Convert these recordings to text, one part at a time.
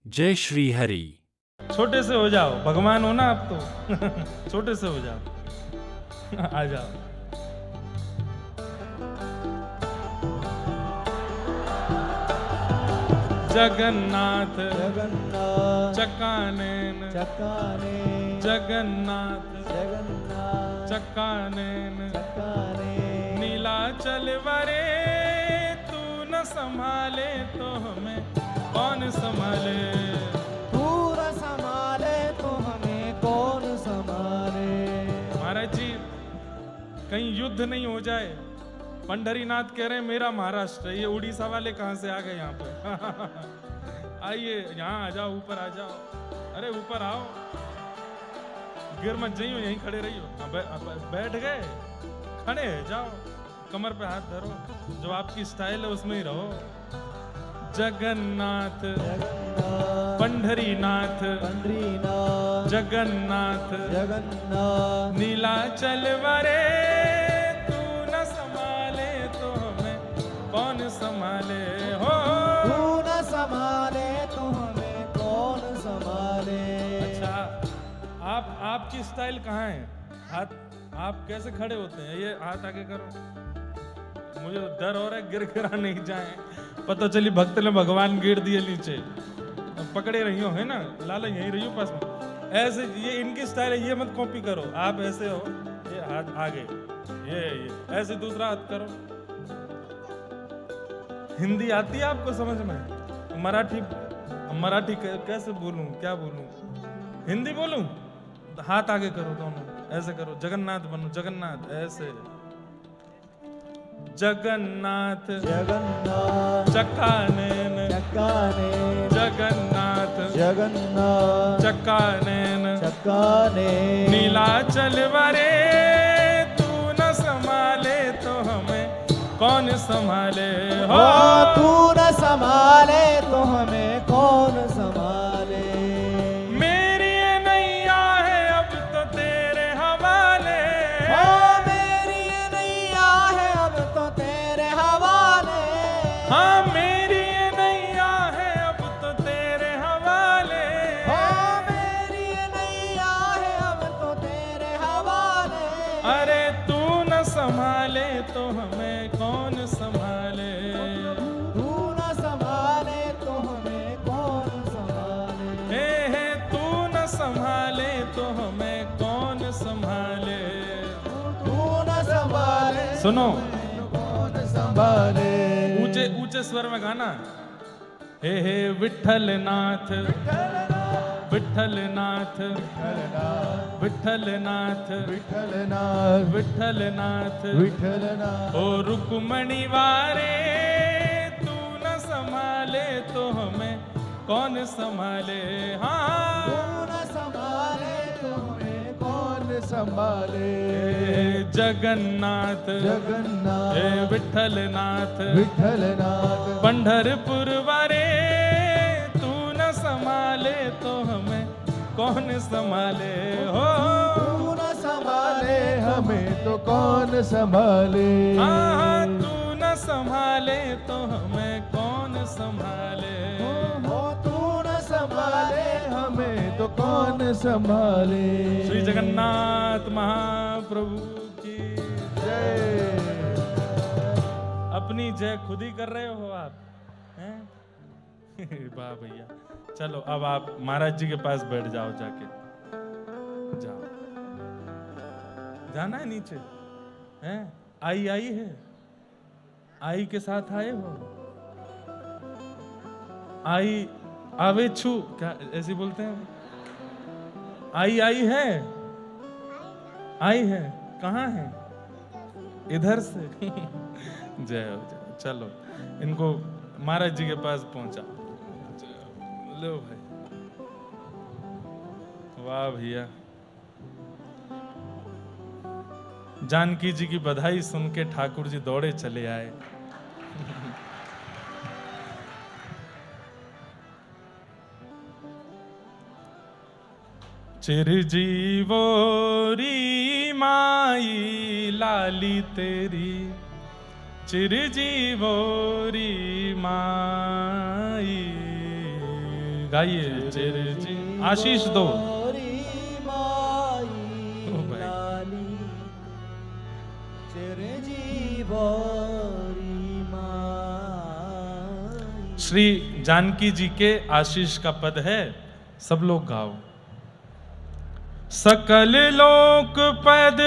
जय श्री हरि। छोटे से हो जाओ, भगवान हो ना आप तो। छोटे से हो जाओ। आ जाओ। जगन्नाथ जगन्नाथ चकानेन चकाने जगन्नाथ जगन्नाथ चकानेन चकाने नीलाचल वरे तू न संभाले तो हमें कौन संभाले। पूरा संभाले तो हमें कौन संभाले। महाराज जी कहीं युद्ध नहीं हो जाए। पंढरीनाथ कह रहे हैं मेरा महाराष्ट्र, ये उड़ीसा वाले कहां से आ गए यहाँ पे। आइए यहाँ आ जाओ, ऊपर आ जाओ। अरे ऊपर आओ, गिर मत जाइयो, यहीं खड़े रहियो। बैठ गए, खड़े जाओ, कमर पे हाथ धरो, जो आपकी स्टाइल है उसमें ही रहो। जगन्नाथ जगन्नाथ पंढरीनाथ पंढरीनाथ जगन्नाथ जगन्नाथ नीलाचल वरे तू न संभाले तो हमें कौन संभाले हो। तू न संभाले तो हमें कौन संभाले। अच्छा आपकी स्टाइल कहाँ है? हाथ आप कैसे खड़े होते हैं? ये हाथ आगे करो, मुझे डर हो रहा है गिर गिरा नहीं जाए। पता चली भक्त ने भगवान गिर दिए नीचे, पकड़े रहियो है ना, लाला यहीं रहियो पास में। ऐसे ये इनकी स्टाइल है, ये मत कॉपी करो। आप ऐसे हो, ये हाथ आगे, ये ऐसे दूसरा हाथ करो। हिंदी आती है आपको समझ में? मराठी कैसे बोलूं, क्या बोलूं? हिंदी बोलूं? हाथ आगे करो दोनों, ऐसे करो। जगन्नाथ बनो, जगन्नाथ ऐसे। जगन्नाथ जगन्नाथ चकानेन चकाने जगन्नाथ जगन्नाथ चकानेन चकाने नीलाचल वरे तू न संभाले तो हमें कौन संभाले हो। तू न संभाले तो हमें कौन संभाले। मेरी ये नैया है अब तो तेरे हवाले। मेरी ये नैया है अब तो तेरे हवाले। हाँ मेरी ये नैया है अब तो तेरे हवाले। मेरी ये नैया है अब तो तेरे हवाले। अरे तू न संभाले तो हमें कौन संभाले। तू न संभाले तो हमें कौन संभाले। हे तू न संभाले तो हमें कौन संभाले। तू न संभाले सुनो, कौन संभाले। ऊंचे ऊंचे स्वर में गाना। हे विठ्ठलनाथ विठ्ठलनाथ विठ्ठलनाथ विठ्ठलनाथ विठ्ठलनाथ विठ्ठलनाथ ओ रुक्मणी वारे तू न संभाले तो हमें कौन संभाले। तू हाँ न संभाले तो हमें कौन संभाले। जगन्नाथ जगन्नाथ हे विठ्ठलनाथ विठ्ठलनाथ पंढरपुर वारे तू न संभाले तो हमें कौन संभाले हो। तू न संभाले हमें तो कौन संभाले। हाँ तू न संभाले तो हमें कौन संभाले। तू न संभाले हमें तो कौन संभाले। श्री जगन्नाथ महाप्रभु की जय। अपनी जय खुद ही कर रहे हो आप हैं? वाह भैया, चलो अब आप महाराज जी के पास बैठ जाओ, जाके जाओ। जाना है नीचे हैं? आई है, आई के साथ आए हो। आई आवे छू, क्या ऐसे बोलते हैं? आई है, आई है, कहाँ है? इधर से। जय हो जय। चलो इनको महाराज जी के पास पहुंचा लो भाई। वाह भैया, जानकी जी की बधाई सुन के ठाकुर जी दौड़े चले आए। चिरजीवोरी माई लाली तेरी, चिरजीवोरी माई गाइए चिर जी आशीष दो माई भाई। लाली चिरंजीवोरी माई। श्री जानकी जी के आशीष का पद है, सब लोग गाओ। सकल लोक पद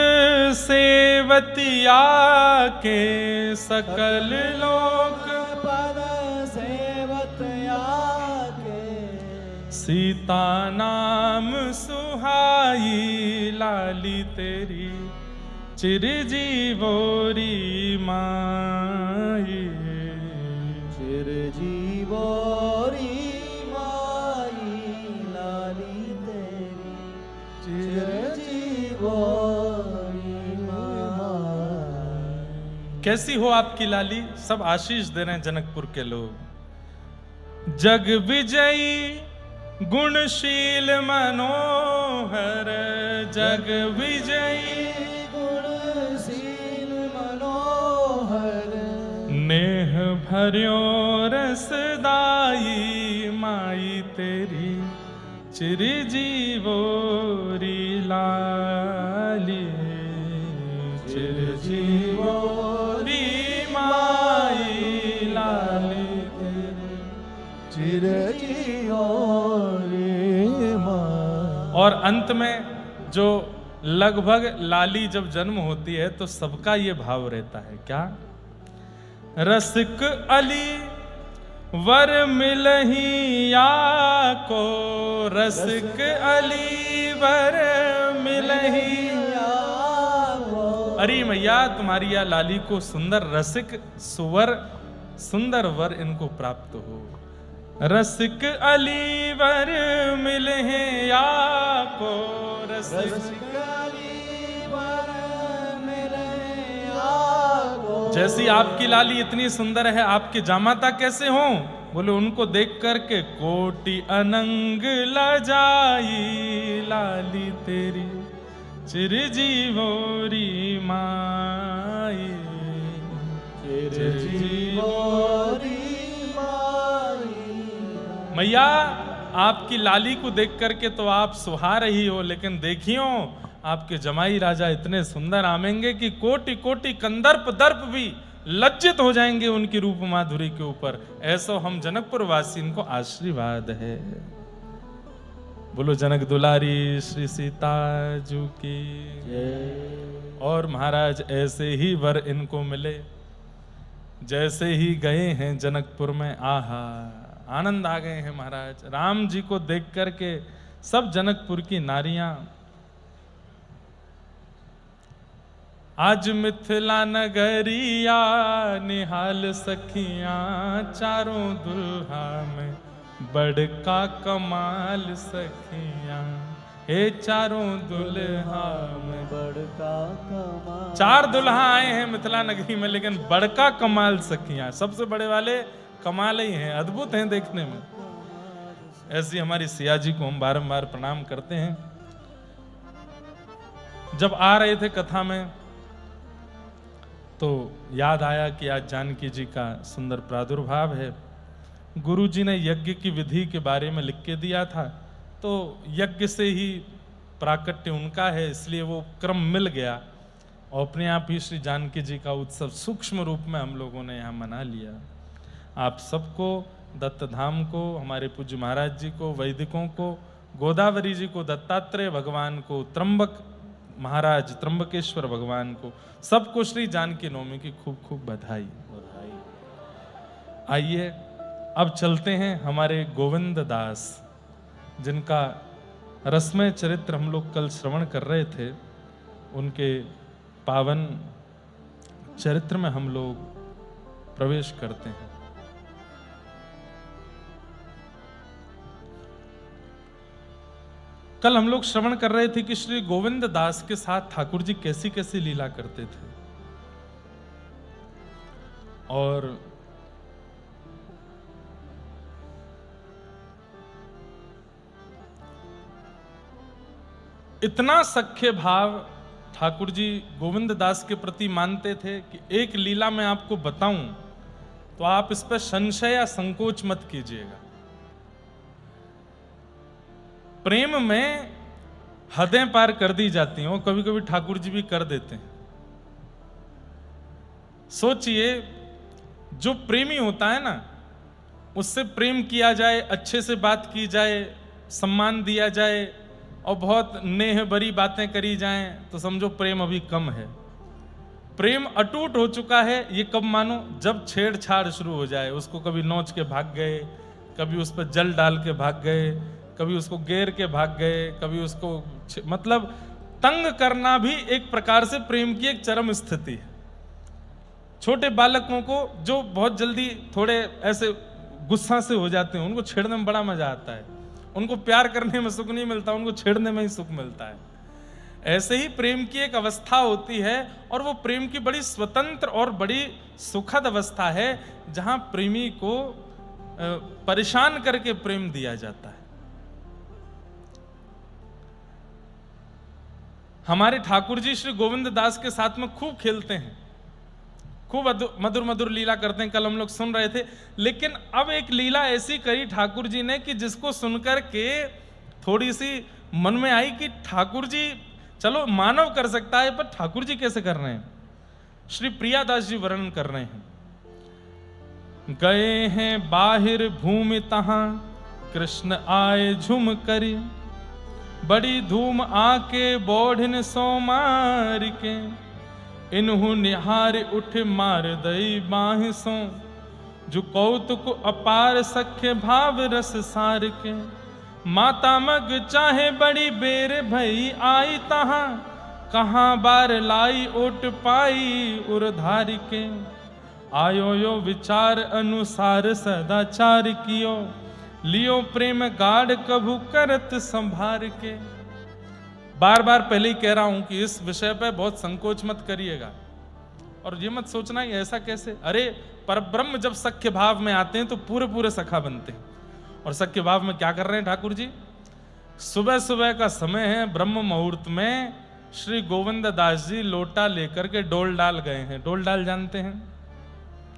सेवतिया के, सकल लोक पद सेवतिया के, सीता नाम सुहाई लाली तेरी चिरजीवोरी माई। चिरजीवोरी माई लाली तेरी चिरजीवोरी माई। कैसी हो आपकी लाली? सब आशीष दे रहे हैं जनकपुर के लोग। जग विजयी गुणशील मनोहर, जग विजयी गुणशील मनोहर, नेह भर्यो रसदाई माई तेरी चिरजीवोरी लाली। चिरजीवोरी माई लाली तेरी चिरजीवोरी माई। और अंत में जो लगभग लाली जब जन्म होती है तो सबका ये भाव रहता है, क्या? रसिक अली वर मिलही या को, रसिक अली वर मिलही या को। अरे मैया तुम्हारी या लाली को सुंदर रसिक सुवर सुंदर वर इनको प्राप्त हो। रसिक अली वर मिलहे या को, रसिक जैसी आपकी लाली इतनी सुंदर है, आपके जामाता कैसे हों? बोले उनको देख करके कोटि अनंग लजाई लाली तेरी चिरजीवोरी माई। चिरजीवोरी माई। मैया आपकी लाली को देख करके तो आप सुहा रही हो, लेकिन देखियो आपके जमाई राजा इतने सुंदर आमेंगे कि कोटि कोटि कंदर्प दर्प भी लज्जित हो जाएंगे उनकी रूप माधुरी के ऊपर। ऐसा हम जनकपुर वासी इनको आशीर्वाद है। बोलो जनक दुलारी श्री सीता जू की। और महाराज ऐसे ही वर इनको मिले, जैसे ही गए हैं जनकपुर में, आहा आनंद आ गए हैं महाराज। राम जी को देख करके सब जनकपुर की नारियां आज मिथिला नगरिया निहाल सखियां, चारों दुल्हा में बड़का कमाल सखियां। हे चारों दुल्हा में बड़का कमाल। चार दुल्हा आए हैं मिथिला नगरी में, लेकिन बड़का कमाल सखियां। सबसे बड़े वाले कमाल ही हैं, अद्भुत हैं देखने में। ऐसी हमारी सिया जी को हम बारंबार प्रणाम करते हैं। जब आ रहे थे कथा में तो याद आया कि आज जानकी जी का सुंदर प्रादुर्भाव है। गुरु जी ने यज्ञ की विधि के बारे में लिख के दिया था, तो यज्ञ से ही प्राकट्य उनका है, इसलिए वो क्रम मिल गया और अपने आप ही श्री जानकी जी का उत्सव सूक्ष्म रूप में हम लोगों ने यहाँ मना लिया। आप सबको, दत्त धाम को, हमारे पूज्य महाराज जी को, वैदिकों को, गोदावरी जी को, दत्तात्रेय भगवान को, त्र्यंबक महाराज त्र्यंबकेश्वर भगवान को, सबको श्री जानकी नवमी की खूब खूब बधाई। आइए अब चलते हैं हमारे गोविंद दास, जिनका रसमय चरित्र हम लोग कल श्रवण कर रहे थे। उनके पावन चरित्र में हम लोग प्रवेश करते हैं। कल हम लोग श्रवण कर रहे थे कि श्री गोविंद दास के साथ ठाकुर जी कैसी कैसी लीला करते थे, और इतना सख्य भाव ठाकुर जी गोविंद दास के प्रति मानते थे कि एक लीला मैं आपको बताऊं तो आप इस पर संशय या संकोच मत कीजिएगा। प्रेम में हदें पार कर दी जाती हैं और कभी कभी ठाकुर जी भी कर देते हैं। सोचिए, जो प्रेमी होता है ना, उससे प्रेम किया जाए, अच्छे से बात की जाए, सम्मान दिया जाए और बहुत नेह भरी बातें करी जाएं, तो समझो प्रेम अभी कम है। प्रेम अटूट हो चुका है, ये कब मानो? जब छेड़छाड़ शुरू हो जाए, उसको कभी नोच के भाग गए, कभी उस पर जल डाल के भाग गए, कभी उसको घेर के भाग गए, कभी उसको मतलब तंग करना भी एक प्रकार से प्रेम की एक चरम स्थिति है। छोटे बालकों को जो बहुत जल्दी थोड़े ऐसे गुस्सा से हो जाते हैं, उनको छेड़ने में बड़ा मजा आता है। उनको प्यार करने में सुख नहीं मिलता, उनको छेड़ने में ही सुख मिलता है। ऐसे ही प्रेम की एक अवस्था होती है, और वो प्रेम की बड़ी स्वतंत्र और बड़ी सुखद अवस्था है, जहां प्रेमी को परेशान करके प्रेम दिया जाता है। हमारे ठाकुर जी श्री गोविंद दास के साथ में खूब खेलते हैं, खूब मधुर मधुर लीला करते हैं। कल हम लोग सुन रहे थे, लेकिन अब एक लीला ऐसी करी ठाकुर जी ने कि जिसको सुनकर के थोड़ी सी मन में आई कि ठाकुर जी, चलो मानव कर सकता है, पर ठाकुर जी कैसे कर रहे हैं? श्री प्रियादास जी वर्णन कर रहे हैं। गए हैं बाहिर भूमि तहां, कृष्ण आए झुम करी, बड़ी धूम आके बोढ़न सोमार के, इन्हु निहार उठ मार दई बाहि सो, जो कौतुक अपार सख्य भाव रस सार के, माता मग चाहे बड़ी बेर भई आई तहां, कहां बार लाई ओट पाई उर्धार के, आयो यो विचार अनुसार सदाचार कियो, लियो प्रेम गाढ़ कभु करत संभार के। बार बार पहले ही कह रहा हूं कि इस विषय पे बहुत संकोच मत करिएगा, और ये मत सोचना कि ऐसा कैसे। अरे परब्रह्म जब सख्य भाव में आते हैं तो पूरे पूरे सखा बनते हैं। और सख्य भाव में क्या कर रहे हैं ठाकुर जी? सुबह सुबह का समय है, ब्रह्म मुहूर्त में श्री गोविंद दास जी लोटा लेकर के डोल डाल गए हैं। डोल डाल जानते हैं?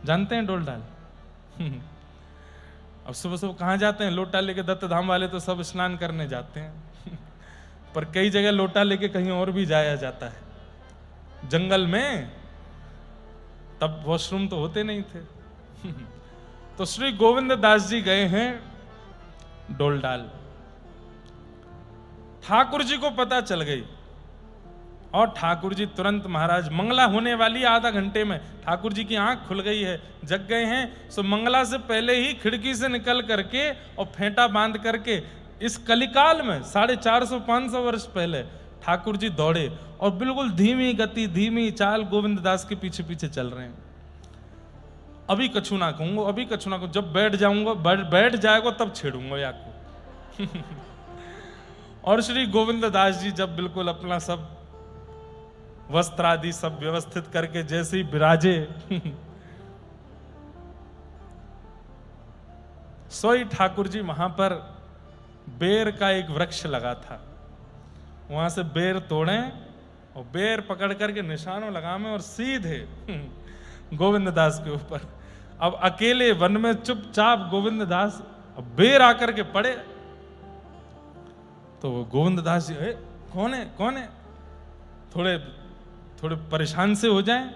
जानते हैं डोल डाल? अब सुबह सुबह कहाँ जाते हैं? लोटा लेके दत्त धाम वाले तो सब स्नान करने जाते हैं पर कई जगह लोटा लेके कहीं और भी जाया जाता है, जंगल में। तब वॉशरूम तो होते नहीं थे तो श्री गोविंद दास जी गए हैं डोल डाल। ठाकुर जी को पता चल गई, और ठाकुर जी तुरंत, महाराज मंगला होने वाली आधा घंटे में, ठाकुर जी की आंख खुल गई है, जग गए हैं। सो मंगला से पहले ही खिड़की से निकल करके और फेंटा बांध करके, इस कलिकाल में 450-500 वर्ष पहले ठाकुर जी दौड़े और बिल्कुल धीमी गति, धीमी चाल गोविंद दास के पीछे पीछे चल रहे हैं। अभी कछु ना कहूंगा, अभी कछु ना कहूंगा, जब बैठ जाऊंगा, बैठ जाएगा तब छेड़ूंगा याको और श्री गोविंद दास जी जब बिल्कुल अपना सब वस्त्र आदि सब व्यवस्थित करके जैसे ही विराजे सोई ठाकुर जी वहां पर बेर का एक वृक्ष लगा था, वहां से बेर तोड़े और बेर पकड़ करके निशानों लगावे और सीधे गोविंद दास के ऊपर। अब अकेले वन में चुपचाप गोविंद दास, अब बेर आकर के पड़े तो गोविंद दास जी, कौन है कौन है, थोड़े परेशान से हो जाएं।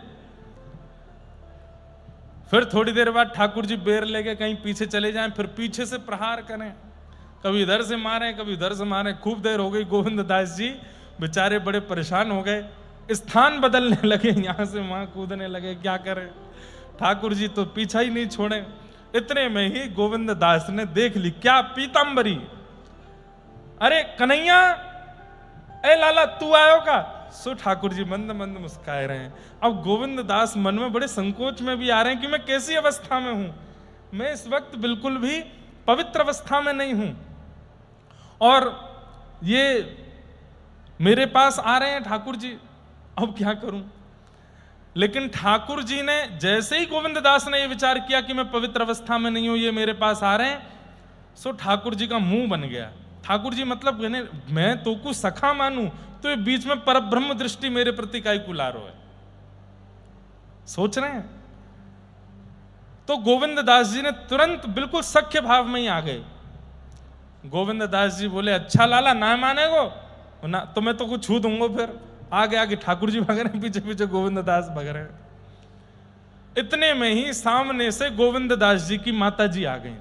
फिर थोड़ी देर बाद ठाकुर जी बेर लेके कहीं पीछे चले जाएं, फिर पीछे से प्रहार करें, कभी इधर से मारे कभी उधर से मारे। खूब देर हो गई, गोविंद दास जी बेचारे बड़े परेशान हो गए, स्थान बदलने लगे, यहां से वहां कूदने लगे, क्या करें। ठाकुर जी तो पीछा ही नहीं छोड़े। इतने में ही गोविंद दास ने देख ली, क्या पीतांबरी, अरे कन्हैया, ए लाला तू आयो का। सो ठाकुर जी मंद मंद मुस्काए रहे हैं। अब गोविंद दास मन में बड़े संकोच में भी आ रहे हैं कि मैं कैसी अवस्था में हूं, मैं इस वक्त बिल्कुल भी पवित्र अवस्था में नहीं हूं, और ये मेरे पास आ रहे हैं ठाकुर जी, अब क्या करूं। लेकिन ठाकुर जी ने जैसे ही गोविंद दास ने ये विचार किया कि मैं पवित्र अवस्था में नहीं हूं, ये मेरे पास आ रहे हैं, सो ठाकुर जी का मुंह बन गया। ठाकुर जी मतलब मैं तो कुछ सखा मानूं, तो ये बीच में परब्रह्म दृष्टि मेरे प्रति काई कुलारो है, सोच रहे हैं। तो गोविंद दास जी ने तुरंत बिल्कुल सख्य भाव में ही आ गए गोविंद दास जी बोले अच्छा लाला ना मानेगो ना तो मैं तो कुछ छू दूंगा। फिर आगे आगे ठाकुर जी भाग रहे हैं, पीछे पीछे गोविंद दास भाग रहे हैं। इतने में ही सामने से गोविंद दास जी की माता जी आ गई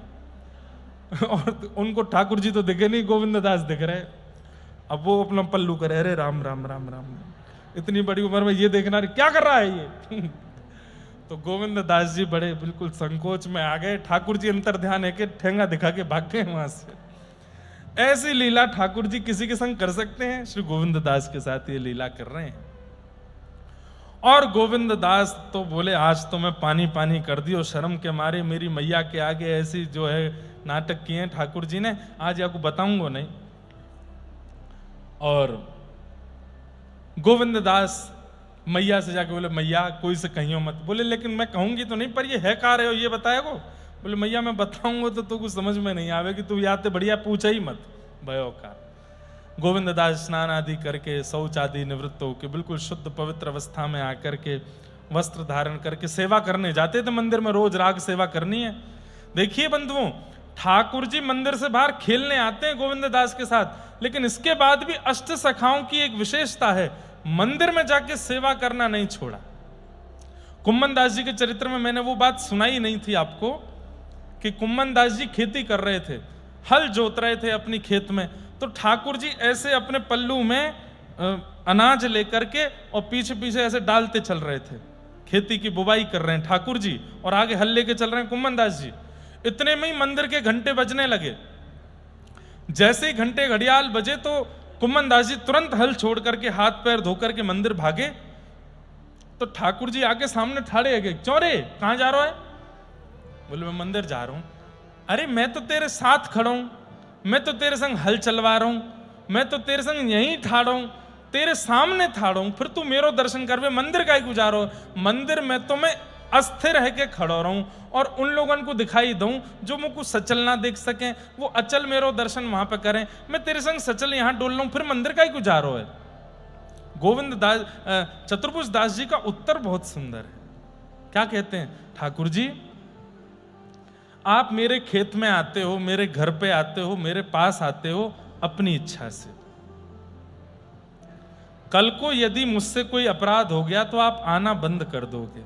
और उनको ठाकुर जी तो दिखे नहीं, गोविंद दास दिख रहे। अब वो अपना पल्लू करे, अरे राम राम राम राम, इतनी बड़ी उम्र में ये देखना क्या कर रहा है ये तो गोविंद दास जी बड़े बिल्कुल संकोच में आ गए। ठाकुर जी अंतर ध्यान है कि ठेंगा दिखा के भाग गए वहां से। ऐसी लीला ठाकुर जी किसी के संग कर सकते हैं? श्री गोविंद दास के साथ ये लीला कर रहे हैं। और गोविंद दास तो बोले आज तो मैं पानी पानी कर दियो, शर्म के मारे मेरी मैया के आगे ऐसी जो है नाटक किए ठाकुर जी ने, आज आपको बताऊंगा नहीं। और गोविंद दास मैया से जाके बोले मैया कोई से कहियो मत। बोले लेकिन मैं कहूंगी तो नहीं, पर ये है कहाँ रहे हो ये बताएगो? बोले मैया मैं बताऊंगा तो तू कुछ समझ में नहीं आवेगी, तू याद बढ़िया पूछा ही मत भयो का। गोविंद दास स्नान आदि करके शौच आदि निवृत्त होकर बिल्कुल शुद्ध पवित्र अवस्था में आकर के वस्त्र धारण करके सेवा करने जाते थे मंदिर में। रोज राग सेवा करनी है। देखिए बंधुओं, ठाकुर जी मंदिर से बाहर खेलने आते हैं गोविंद दास के साथ, लेकिन इसके बाद भी अष्ट सखाओं की एक विशेषता है, मंदिर में जाके सेवा करना नहीं छोड़ा। कुम्मन दास जी के चरित्र में मैंने वो बात सुनाई नहीं थी आपको कि कुम्मन दास जी खेती कर रहे थे, हल जोत रहे थे अपनी खेत में, तो ठाकुर जी ऐसे अपने पल्लू में अनाज लेकर के और पीछे पीछे ऐसे डालते चल रहे थे। खेती की बुवाई कर रहे हैं ठाकुर जी और आगे हल लेके चल रहे हैं कुम्मन दास जी। इतने में ही मंदिर के घंटे बजने लगे। जैसे ही घंटे घड़ियाल बजे तो कुम्मन दास जी तुरंत हल छोड़ करके हाथ पैर धोकर के मंदिर भागे। तो ठाकुर जी आके सामने ठाड़े गए, क्यों रे कहां जा रहा है? बोले मैं मंदिर जा रहा हूं। अरे मैं तो तेरे साथ खड़ा हूं, मैं तो तेरे संग हल चलवा रहा हूं, मैं तो तेरे संग यहीं ठाड़ा हूं, तेरे सामने ठाड़ा हूं, फिर तू मेरो दर्शन करवे, मंदिर का ही गुजारो। मंदिर में तो मैं अस्थिर रह के खड़ा रहूं और उन लोगों को दिखाई दूं जो मुझको सचल ना देख सकें, वो अचल मेरो दर्शन वहां पे करें। मैं तेरे संग सचल यहां डोल रहा हूं, फिर मंदिर का ही गुजारो है। गोविंद दास चतुर्भुज दास जी का उत्तर बहुत सुंदर है। क्या कहते हैं? ठाकुर जी आप मेरे खेत में आते हो, मेरे घर पे आते हो, मेरे पास आते हो अपनी इच्छा से। कल को यदि मुझसे कोई अपराध हो गया तो आप आना बंद कर दोगे,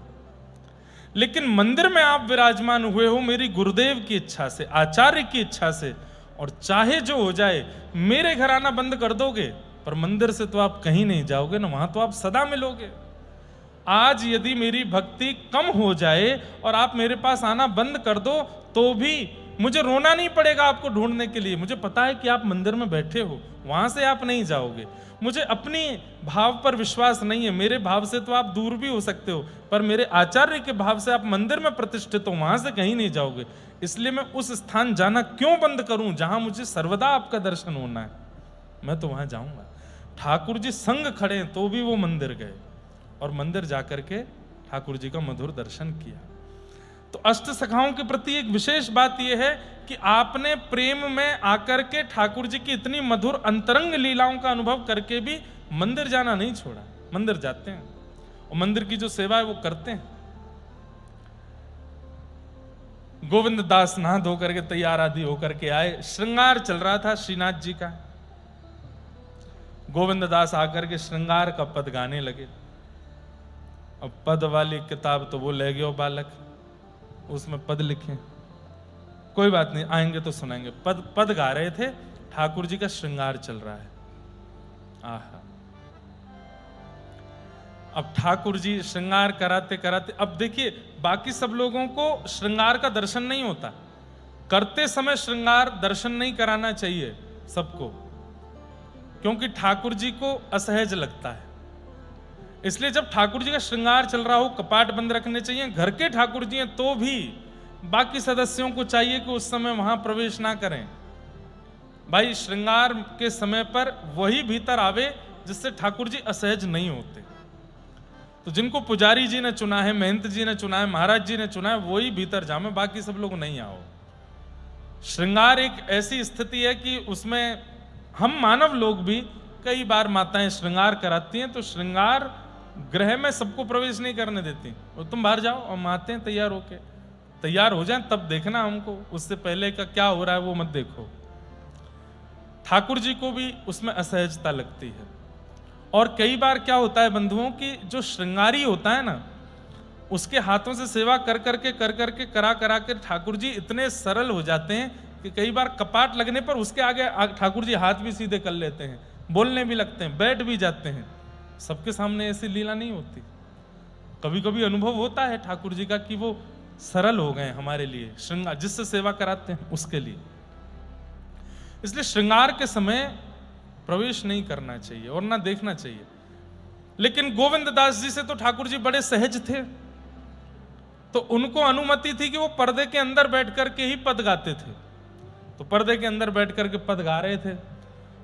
लेकिन मंदिर में आप विराजमान हुए हो मेरी गुरुदेव की इच्छा से, आचार्य की इच्छा से, और चाहे जो हो जाए मेरे घर आना बंद कर दोगे, पर मंदिर से तो आप कहीं नहीं जाओगे ना, वहां तो आप सदा मिलोगे। आज यदि मेरी भक्ति कम हो जाए और आप मेरे पास आना बंद कर दो तो भी मुझे रोना नहीं पड़ेगा आपको ढूंढने के लिए। मुझे पता है कि आप मंदिर में बैठे हो, वहां से आप नहीं जाओगे। मुझे अपनी भाव पर विश्वास नहीं है, मेरे भाव से तो आप दूर भी हो सकते हो, पर मेरे आचार्य के भाव से आप मंदिर में प्रतिष्ठित हो, वहां से कहीं नहीं जाओगे। इसलिए मैं उस स्थान जाना क्यों बंद करूं जहां मुझे सर्वदा आपका दर्शन होना है, मैं तो वहां जाऊंगा। ठाकुर जी संग खड़े तो भी वो मंदिर गए और मंदिर जाकर के ठाकुर जी का मधुर दर्शन किया। तो अष्ट सखाओं के प्रति एक विशेष बात यह है कि आपने प्रेम में आकर के ठाकुर जी की इतनी मधुर अंतरंग लीलाओं का अनुभव करके भी मंदिर जाना नहीं छोड़ा। मंदिर जाते हैं और मंदिर की जो सेवा है वो करते हैं। गोविंद दास नहा धो करके तैयार आदि होकर के आए, श्रृंगार चल रहा था श्रीनाथ जी का। गोविंद दास आकर के श्रृंगार का पद गाने लगे। अब पद वाली किताब तो वो ले गयो बालक, उसमें पद लिखे, कोई बात नहीं आएंगे तो सुनाएंगे। पद गा रहे थे, ठाकुर जी का श्रृंगार चल रहा है। आहा, अब ठाकुर जी श्रृंगार कराते कराते, अब देखिए बाकी सब लोगों को श्रृंगार का दर्शन नहीं होता, करते समय श्रृंगार दर्शन नहीं कराना चाहिए सबको, क्योंकि ठाकुर जी को असहज लगता है। इसलिए जब ठाकुर जी का श्रृंगार चल रहा हो कपाट बंद रखने चाहिए। घर के ठाकुर जी हैं तो भी बाकी सदस्यों को चाहिए कि उस समय वहां प्रवेश ना करें। भाई श्रृंगार के समय पर वही भीतर आवे जिससे ठाकुर जी असहज नहीं होते। तो जिनको पुजारी जी ने चुना है, महंत जी ने चुना है, महाराज जी ने चुना है, वही भीतर जामे, बाकी सब लोग नहीं आओ। श्रृंगार एक ऐसी स्थिति है कि उसमें हम मानव लोग भी कई बार माताएं श्रृंगार कराती हैं, तो श्रृंगार गृह में सबको प्रवेश नहीं करने देती। और तुम बाहर जाओ और माते तैयार होके, तैयार हो जाएं तब देखना हमको, उससे पहले का क्या हो रहा है वो मत देखो। ठाकुर जी को भी उसमें असहजता लगती है। और कई बार क्या होता है बंधुओं की, जो श्रृंगारी होता है ना, उसके हाथों से सेवा कर करके करा करा के ठाकुर जी इतने सरल हो जाते हैं कि कई बार कपाट लगने पर उसके आगे ठाकुर जी हाथ भी सीधे कर लेते हैं, बोलने भी लगते हैं, बैठ भी जाते हैं। सबके सामने ऐसी लीला नहीं होती। कभी कभी अनुभव होता है ठाकुर जी का कि वो सरल हो गए हमारे लिए, श्रृंगार जिससे सेवा कराते हैं उसके लिए। इसलिए श्रृंगार के समय प्रवेश नहीं करना चाहिए और ना देखना चाहिए। लेकिन गोविंद दास जी से तो ठाकुर जी बड़े सहज थे, तो उनको अनुमति थी कि वो पर्दे के अंदर बैठ करके ही पद गाते थे। तो पर्दे के अंदर बैठ करके पद गा रहे थे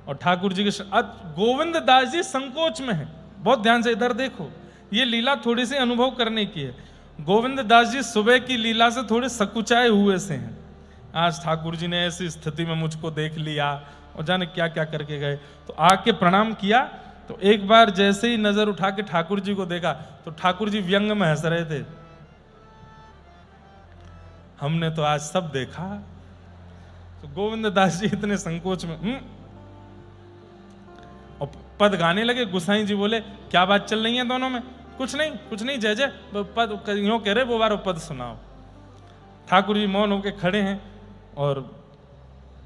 और ठाकुर जी के गोविंद दास जी संकोच में है। बहुत ध्यान से इधर देखो, ये लीला थोड़ी सी अनुभव करने की है। गोविंद दास जी सुबह की लीला से थोड़े सकुचाए हुए से हैं। आज ठाकुर जी ने ऐसी स्थिति में मुझको देख लिया और जाने क्या क्या करके गए। तो आके प्रणाम किया, तो एक बार जैसे ही नजर उठा के ठाकुर जी को देखा तो ठाकुर जी व्यंग में हंस रहे थे। हमने तो आज सब देखा। तो गोविंद दास जी इतने संकोच में और पद गाने लगे। गुसाई जी बोले क्या बात चल रही है दोनों में? कुछ नहीं जय जय, पद यूं कह रहे वो बारो पद सुनाओ। ठाकुर जी मौन होके खड़े हैं और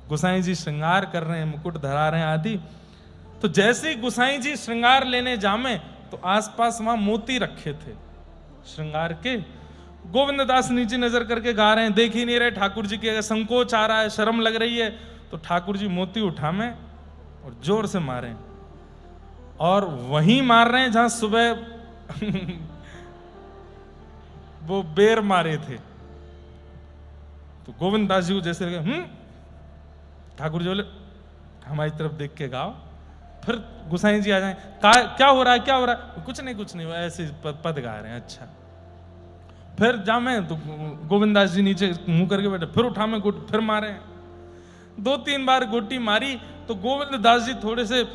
गुसाई जी श्रृंगार कर रहे हैं, मुकुट धरा रहे हैं आदि। तो जैसे ही गुसाई जी श्रृंगार लेने जामे तो आसपास वहां मोती रखे थे श्रृंगार के। गोविंद दास नीचे नजर करके गा रहे हैं, देख ही नहीं रहे ठाकुर जी के, संकोच आ रहा है, शर्म लग रही है। तो ठाकुर जी मोती उठा में और जोर से मारे, और वहीं मार रहे हैं जहां सुबह वो बेर मारे थे। तो गोविंद दास जी को जैसे लगे ठाकुर जी बोले हमारी तरफ देख के गाओ। फिर गुसाई जी आ जाए, क्या हो रहा है क्या हो रहा है? कुछ नहीं वो ऐसे पद गा रहे हैं। अच्छा, फिर जा मैं तो गोविंद दास जी नीचे मुंह करके बैठे, फिर उठा में गोटी, फिर मारे। 2-3 बार गोटी मारी तो गोविंद दास जी थोड़े से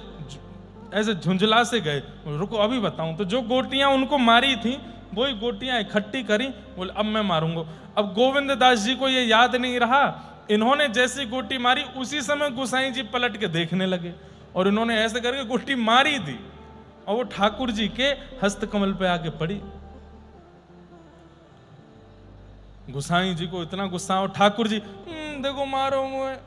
ऐसे झुंझला से गए, रुको अभी बताऊं। तो जो गोटियां उनको मारी थी वही गोटियां इकट्ठी करी, बोले अब मैं मारूंगा। अब गोविंद दास जी को ये याद नहीं रहा, इन्होंने जैसी गोटी मारी उसी समय गुसाई जी पलट के देखने लगे और इन्होंने ऐसे करके गोटी मारी थी और वो ठाकुर जी के हस्त कमल पे आके पड़ी। गुसाई जी को इतना गुस्सा और ठाकुर जी देखो मारो मुझे,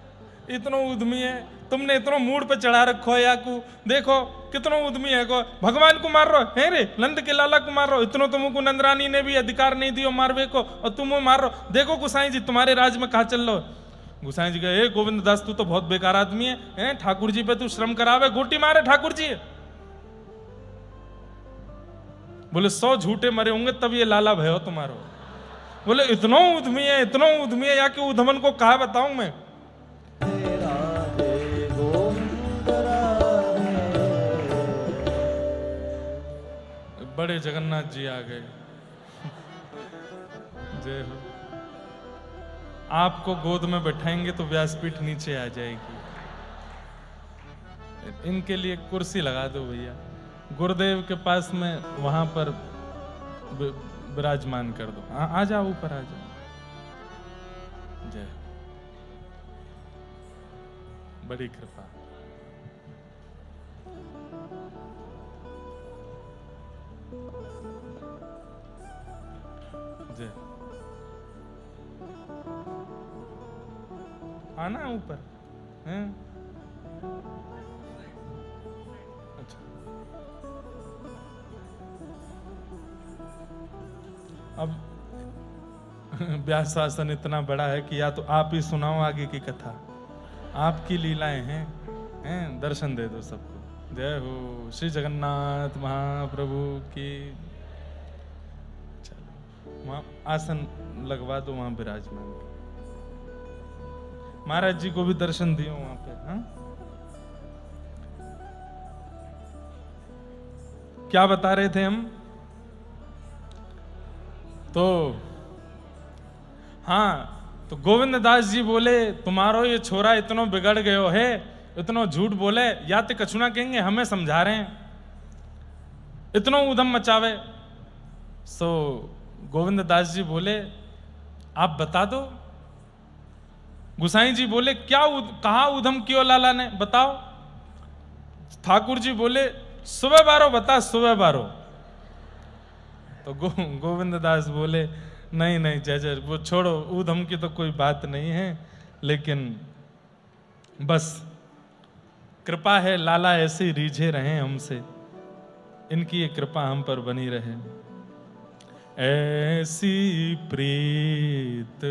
इतना उद्यमी है, तुमने इतना मूड पे चढ़ा रखो है याकू, देखो कितना उद्यमी है को, भगवान को मार रहो है रे, नंद के लाला को मार रहो, इतना तुमको नंदरानी ने भी अधिकार नहीं दियो मारवे को और तुम वो मार रहो। देखो गुसाई जी तुम्हारे राज में कहा चल रहो। गुसाई जी कहे गोविंद दास तू तो बहुत बेकार आदमी है, ठाकुर जी पे तू श्रम करावे, गोटी मारे ठाकुर जी। बोले 100 झूठे मरे होंगे तब ये लाला भयो तुम्हारो। बोले इतना उद्यमी है या कि उधमन को कहा बताऊं मैं। बड़े जगन्नाथ जी आ गए। जय हो। आपको गोद में बैठाएंगे तो व्यासपीठ नीचे आ जाएगी। इनके लिए कुर्सी लगा दो भैया, गुरुदेव के पास में वहां पर विराजमान कर दो। आ जाओ ऊपर आ जाओ। जय, बड़ी कृपा। जय, आना ऊपर हैं? अच्छा, अब व्यास शासन इतना बड़ा है कि या तो आप ही सुनाओ आगे की कथा, आपकी लीलाएं हैं दर्शन दे दो सबको। जय हो श्री जगन्नाथ महाप्रभु की। चलो वहां आसन लगवा दो, वहां विराजमान। महाराज जी को भी दर्शन दियो वहां पे। हाँ, क्या बता रहे थे हम? तो हाँ, तो गोविंद दास जी बोले तुम्हारो ये छोरा इतना बिगड़ गयो है, इतना झूठ बोले, या तो कछुना कहेंगे हमें समझा रहे हैं, इतना उधम मचावे। सो गोविंद दास जी बोले आप बता दो गुसाई जी बोले क्या कहा ऊधम कियो लाला ने, बताओ। ठाकुर जी बोले सुबह बारो बता, सुबह बारो। तो गोविंद दास बोले नहीं नहीं जय जय, वो छोड़ो, ऊधम की तो कोई बात नहीं है, लेकिन बस कृपा है, लाला ऐसे रीझे रहे हमसे, इनकी ये कृपा हम पर बनी रहे। ऐसी प्रीत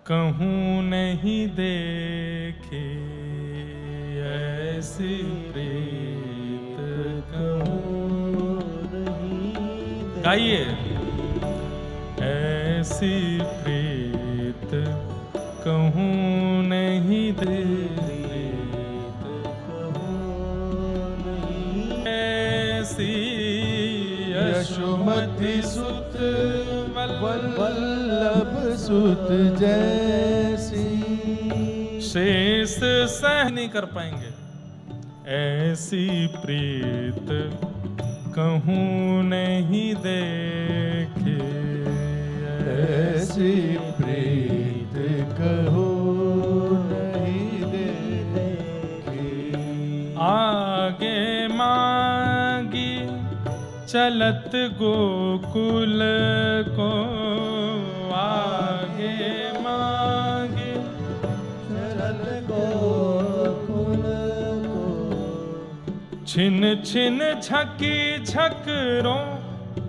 कहूँ नहीं देखी, ऐसी प्रीत कहूँ नहीं, गाइए। ऐसी प्रीत कहूँ नहीं देखी, ऐसी यशोमति सुत वल्लभ सुत जैसी, शेष सह नहीं कर पाएंगे। ऐसी प्रीत कहूँ नहीं देखे, ऐसी प्रीत कहूँ नहीं देखी। आगे मांगी चलत गोकुल को, आगे मांगी चलत गोकुल को, छिन छिन झकी झकरो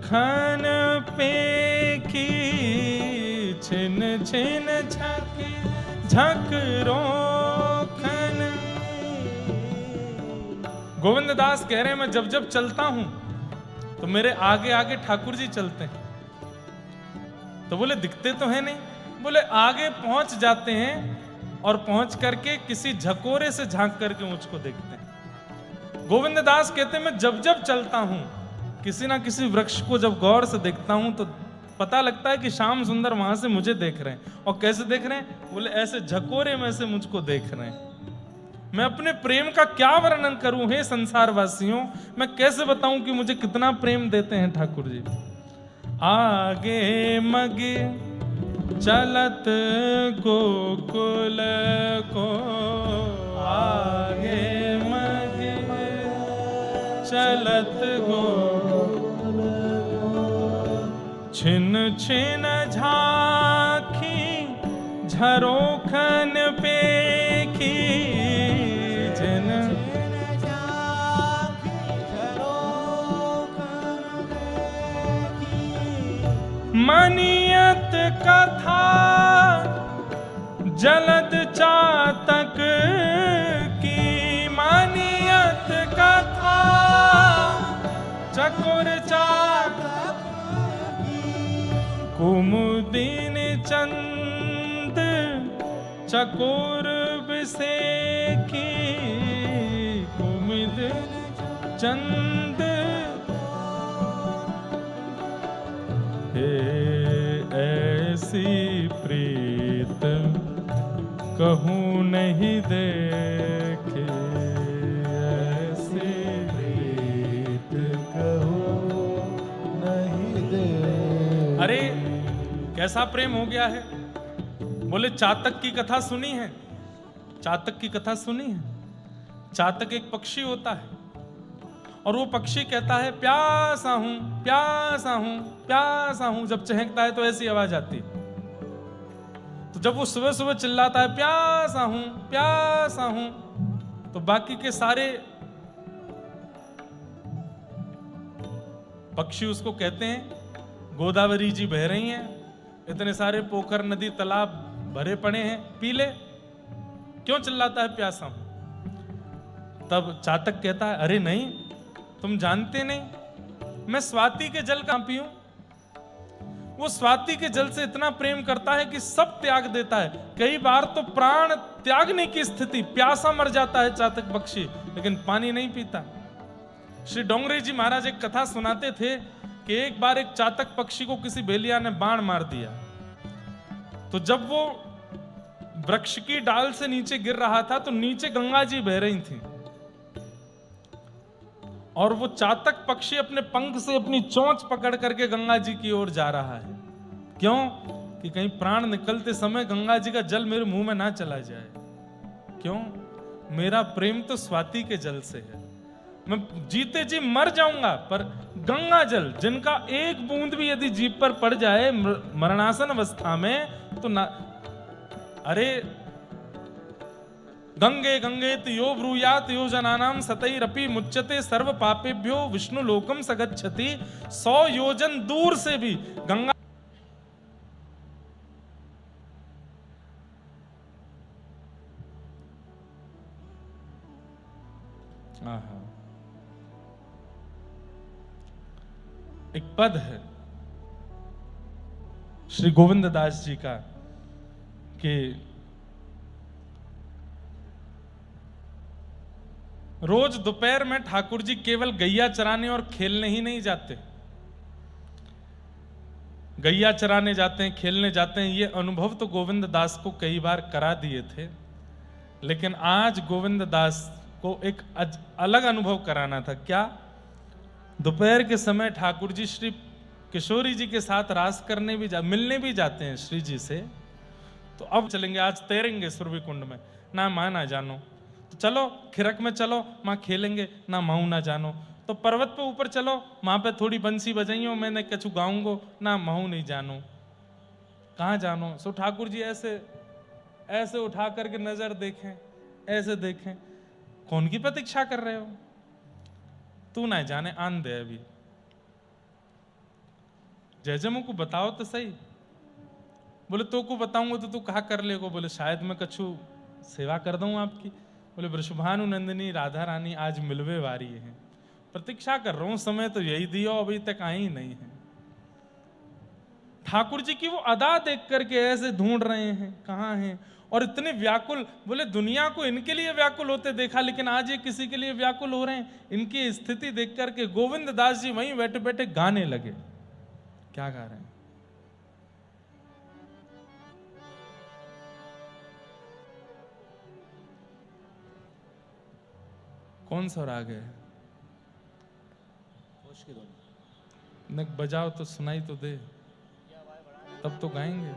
खन पेखी, छिन छिन झकी झकरो खन। गोविंद दास कह रहे हैं मैं जब जब चलता हूं तो मेरे आगे आगे ठाकुर जी चलते हैं। तो बोले दिखते तो है नहीं, बोले आगे पहुंच जाते हैं और पहुंच करके किसी झकोरे से झांक करके मुझको देखते हैं। गोविंद दास कहते हैं मैं जब जब चलता हूं किसी ना किसी वृक्ष को जब गौर से देखता हूं तो पता लगता है कि श्याम सुंदर वहां से मुझे देख रहे हैं। और कैसे देख रहे हैं? बोले ऐसे झकोरे में से मुझको देख रहे हैं। मैं अपने प्रेम का क्या वर्णन करूं हे संसार वासियों, मैं कैसे बताऊं कि मुझे कितना प्रेम देते हैं ठाकुर जी। आगे मगे चलत गोकुल को, आगे मगे चलत गोकुल, छिन छिन झांकी झरोखन पेखी, छिन मनियत कथा जलद चातक की, मनियत कथा चकोर चातक की, कुमुदिन चंद चकोर बिसेखी, कुमुदिन चंद ऐसी प्रीत कहूँ नहीं देखे, ऐसी प्रीत कहूँ नहीं देखे। अरे कैसा प्रेम हो गया है। बोले चातक की कथा सुनी है? चातक की कथा सुनी है? चातक एक पक्षी होता है और वो पक्षी कहता है प्यासा हूं प्यासा हूं प्यासा हूं। जब चहकता है तो ऐसी आवाज आती है। तो जब वो सुबह सुबह चिल्लाता है प्यासा हूं, तो बाकी के सारे पक्षी उसको कहते हैं गोदावरी जी बह रही हैं, इतने सारे पोखर नदी तालाब भरे पड़े हैं, पी ले, क्यों चिल्लाता है प्यासा हूं? तब चातक कहता है अरे नहीं, तुम जानते नहीं, मैं स्वाति के जल का पीऊं। वो स्वाति के जल से इतना प्रेम करता है कि सब त्याग देता है। कई बार तो प्राण त्यागने की स्थिति, प्यासा मर जाता है चातक पक्षी, लेकिन पानी नहीं पीता। श्री डोंगरे जी महाराज एक कथा सुनाते थे कि एक बार एक चातक पक्षी को किसी बेलिया ने बाण मार दिया। तो जब वो वृक्ष की डाल से नीचे गिर रहा था तो नीचे गंगा जी बह रही थी और वो चातक पक्षी अपने पंख से अपनी चोंच पकड़ करके गंगा जी की ओर जा रहा है। क्यों? कि कहीं प्राण निकलते समय गंगा जी का जल मेरे मुंह में ना चला जाए। क्यों? मेरा प्रेम तो स्वाति के जल से है। मैं जीते जी मर जाऊंगा, पर गंगा जल जिनका एक बूंद भी यदि जीभ पर पड़ जाए मरणासन अवस्था में तो ना, अरे गंगे गंगेत यो ब्रूयात यो जनानाम सतैरपि मुच्यते सर्व पापेभ्यो विष्णु लोकम सगच्छति। 100 योजन दूर से भी गंगा एक पद है श्री गोविंद दास जी का कि रोज दोपहर में ठाकुर जी केवल गैया चराने और खेलने ही नहीं जाते। गैया चराने जाते हैं, खेलने जाते हैं, ये अनुभव तो गोविंद दास को कई बार करा दिए थे, लेकिन आज गोविंद दास को एक अलग अनुभव कराना था। क्या? दोपहर के समय ठाकुर जी श्री किशोरी जी के साथ रास करने भी मिलने भी जाते हैं श्री जी से। तो अब चलेंगे, आज तैरेंगे सुरभि कुंड में, ना माँ ना जानो, तो चलो खिरक में चलो, माँ खेलेंगे, ना माऊ ना जानो। तो पर्वत पे ऊपर चलो, वहां पे थोड़ी बंसी बजाइयो, मैंने कछु गाऊंगो, ना महू नहीं जानो। कहाँ जानो? सो ठाकुर जी ऐसे ऐसे उठा करके नजर देखें, ऐसे देखें, कौन की प्रतीक्षा कर रहे हो? तू ना जाने, आन दे अभी, जैसे मुझको बताओ तो सही। बोले तो को बताऊंगा तो तू कहा कर लेगो? बोले शायद मैं कछु सेवा कर दूं आपकी। बोले वृषभानु नंदिनी राधा रानी आज मिलवे वारी है, प्रतीक्षा कर रहा हूं, समय तो यही दियो, अभी तक आई ही नहीं है। ठाकुर जी की वो अदा देख करके ऐसे ढूंढ रहे हैं, कहाँ हैं, और इतने व्याकुल। बोले दुनिया को इनके लिए व्याकुल होते देखा, लेकिन आज ये किसी के लिए व्याकुल हो रहे हैं। इनकी स्थिति देख करके गोविंद दास जी वहीं बैठे बैठे गाने लगे। क्या गा रहे हैं? कौन सा राग है? नक बजाओ तो सुनाई तो दे, तब तो गाएंगे।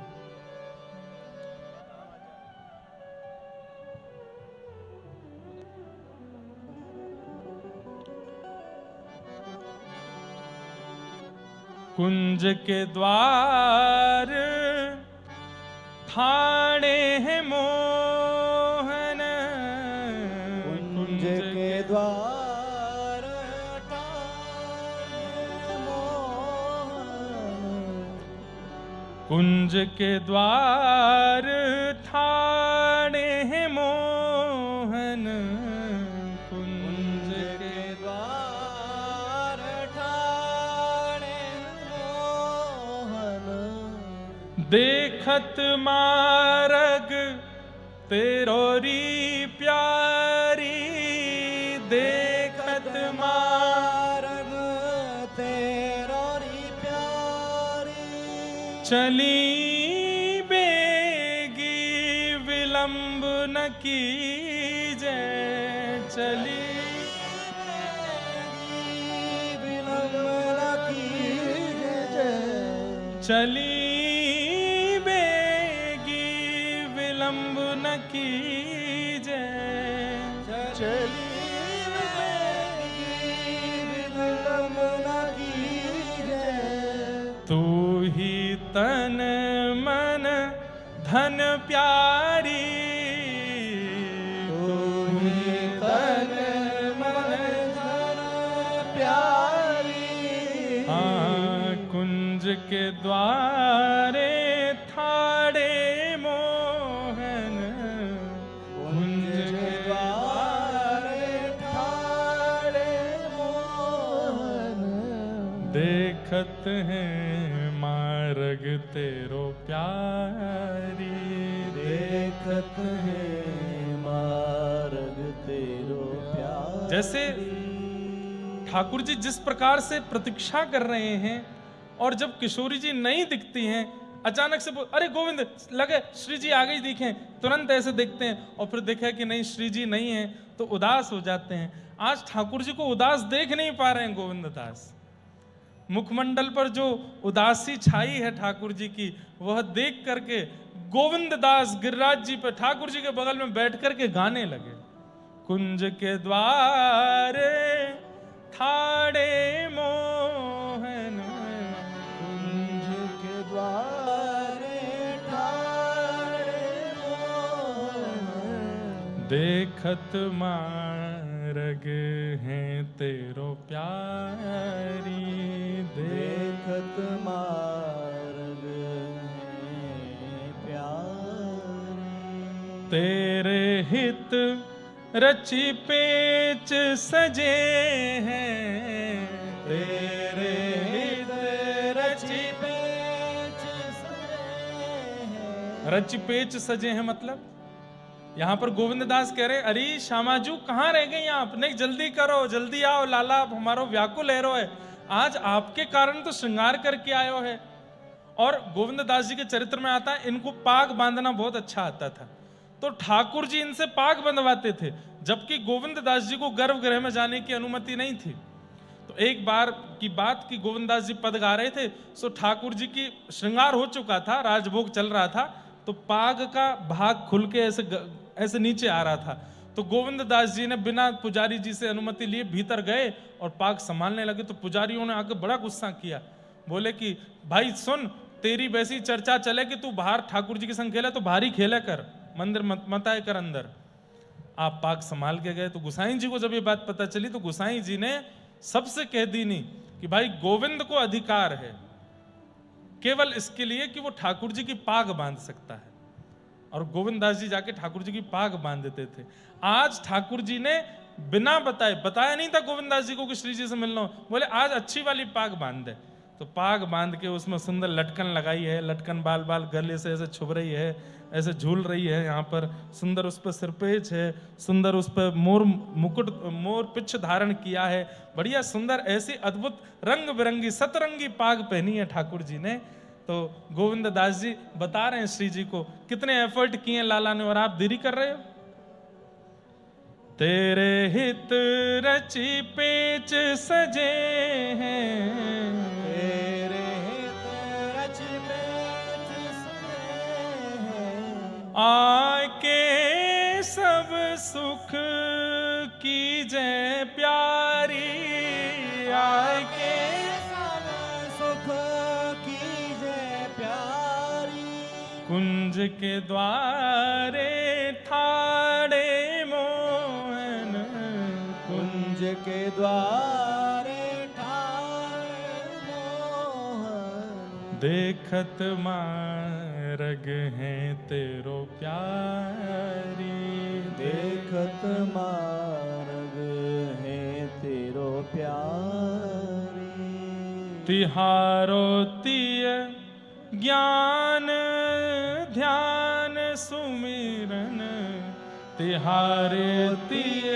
कुंज के द्वार ठाणे हैं मोहन, कुंज के द्वार ठाणे मोहन, कुंज के द्वार ठाणे हैं मोहन, कुंज के द्वार ठाणे मोहन, देखत मारग तेरोरी प्यारी, देखत मारग तेरोरी प्यारी, चली बेगी विलंब न कीजे, चली विलंब न कीजे, चली बेगी विलंब न कीजे, चली विलंब न कीजे, तू ही तन मन धन प्यारी, तू ही तन मन धन प्यारी। हाँ, कुंज के द्वारे ठाड़े मोहन, कुंज के द्वारे ठाड़े मोहन, देखत हैं मार्ग तेरो प्यारी, देखत है मार्ग तेरो प्यारी। जैसे ठाकुर जी जिस प्रकार से प्रतीक्षा कर रहे हैं, और जब किशोरी जी नहीं दिखती हैं, अचानक से अरे गोविंद लगे श्री जी आ गई दिखें, तुरंत ऐसे देखते हैं, और फिर देखा कि नहीं श्री जी नहीं है तो उदास हो जाते हैं। आज ठाकुर जी को उदास देख नहीं पा रहे हैं गोविंद दास। मुखमंडल पर जो उदासी छाई है ठाकुर जी की, वह देख करके गोविंद दास गिरिराज जी पे ठाकुर जी के बगल में बैठ करके गाने लगे। कुंज के द्वारे ठाड़े मोहन, कुंज के द्वारे ठाड़े मोहन, देखत मार्ग हैं तेरो प्यारी, देखत मार्ग हैं प्यारी। तेरे हित रचि पेच सजे हैं, तेरे हित रचि पेच सजे हैं। रचि पेच सजे हैं मतलब यहाँ पर गोविंद दास कह रहे, अरे श्यामाजू कहाँ रह गए आप, नहीं जल्दी करो, जल्दी आओ लाला, आप हमारो व्याकुल है रो है, आज आपके कारण तो श्रृंगार करके आयो है। और गोविंद दास जी के चरित्र में आता है, इनको पाग बांधना बहुत अच्छा आता था, तो ठाकुर जी इनसे पाग बंधवाते थे, जबकि गोविंद दास जी को गर्भगृह में जाने की अनुमति नहीं थी। तो एक बार की बात कि गोविंद दास जी पद गा रहे थे, सो ठाकुर जी की श्रृंगार हो चुका था, राजभोग चल रहा था, तो पाग का भाग खुल के ऐसे नीचे आ रहा था। तो गोविंद दास जी ने बिना पुजारी जी से अनुमति लिए भीतर गए और पाग संभालने लगे। तो पुजारियों ने आके बड़ा गुस्सा किया, बोले कि भाई सुन, तेरी वैसी चर्चा चले कि तू बाहर ठाकुर जी के संग खेले तो बाहर ही खेले कर, मंदिर मत आए कर अंदर। आप पाग संभाल के गए। तो गोसाई जी को जब ये बात पता चली तो गोसाई जी ने सबसे कह दी नहीं कि भाई गोविंद को अधिकार है केवल इसके लिए कि वो ठाकुर जी की पाग बांध सकता है, और गोविंद दास जी जाके ठाकुर जी की पाग बांध देते थे। आज ठाकुर जी ने बिना बताया नहीं था गोविंद दास जी को कि श्री जी से मिलना हो, बोले आज अच्छी वाली पाग बांध दे। तो पाग बांध के उसमें सुंदर लटकन लगाई है, लटकन बाल बाल गले से ऐसे छुप रही है, ऐसे झूल रही है, यहाँ पर सुंदर उस पर सिरपेच है, सुंदर उस पर मोर मुकुट मोर पिछ धारण किया है, बढ़िया सुंदर ऐसी अद्भुत रंग बिरंगी सतरंगी पाग पहनी है ठाकुर जी ने। तो गोविंद दास जी बता रहे हैं श्री जी को कितने एफर्ट किए लाला ने, और आप देरी कर रहे हो। तेरे हित रचि पेच सजे हैं, तेरे हित रचि पेच सजे हैं। आके सब सुख कीजय प्यारी, आके सब सुख कीजय प्यारी। कुंज के द्वारे ठाड़े मोहन, कुंज के द्वारे ठाड़े मोहन। देखत मार्ग हैं तेरो प्यारी, देखत मार्ग है तेरो प्यारी। तिहारो तिय ज्ञान ध्यान सुमिरन, तिहारे तिय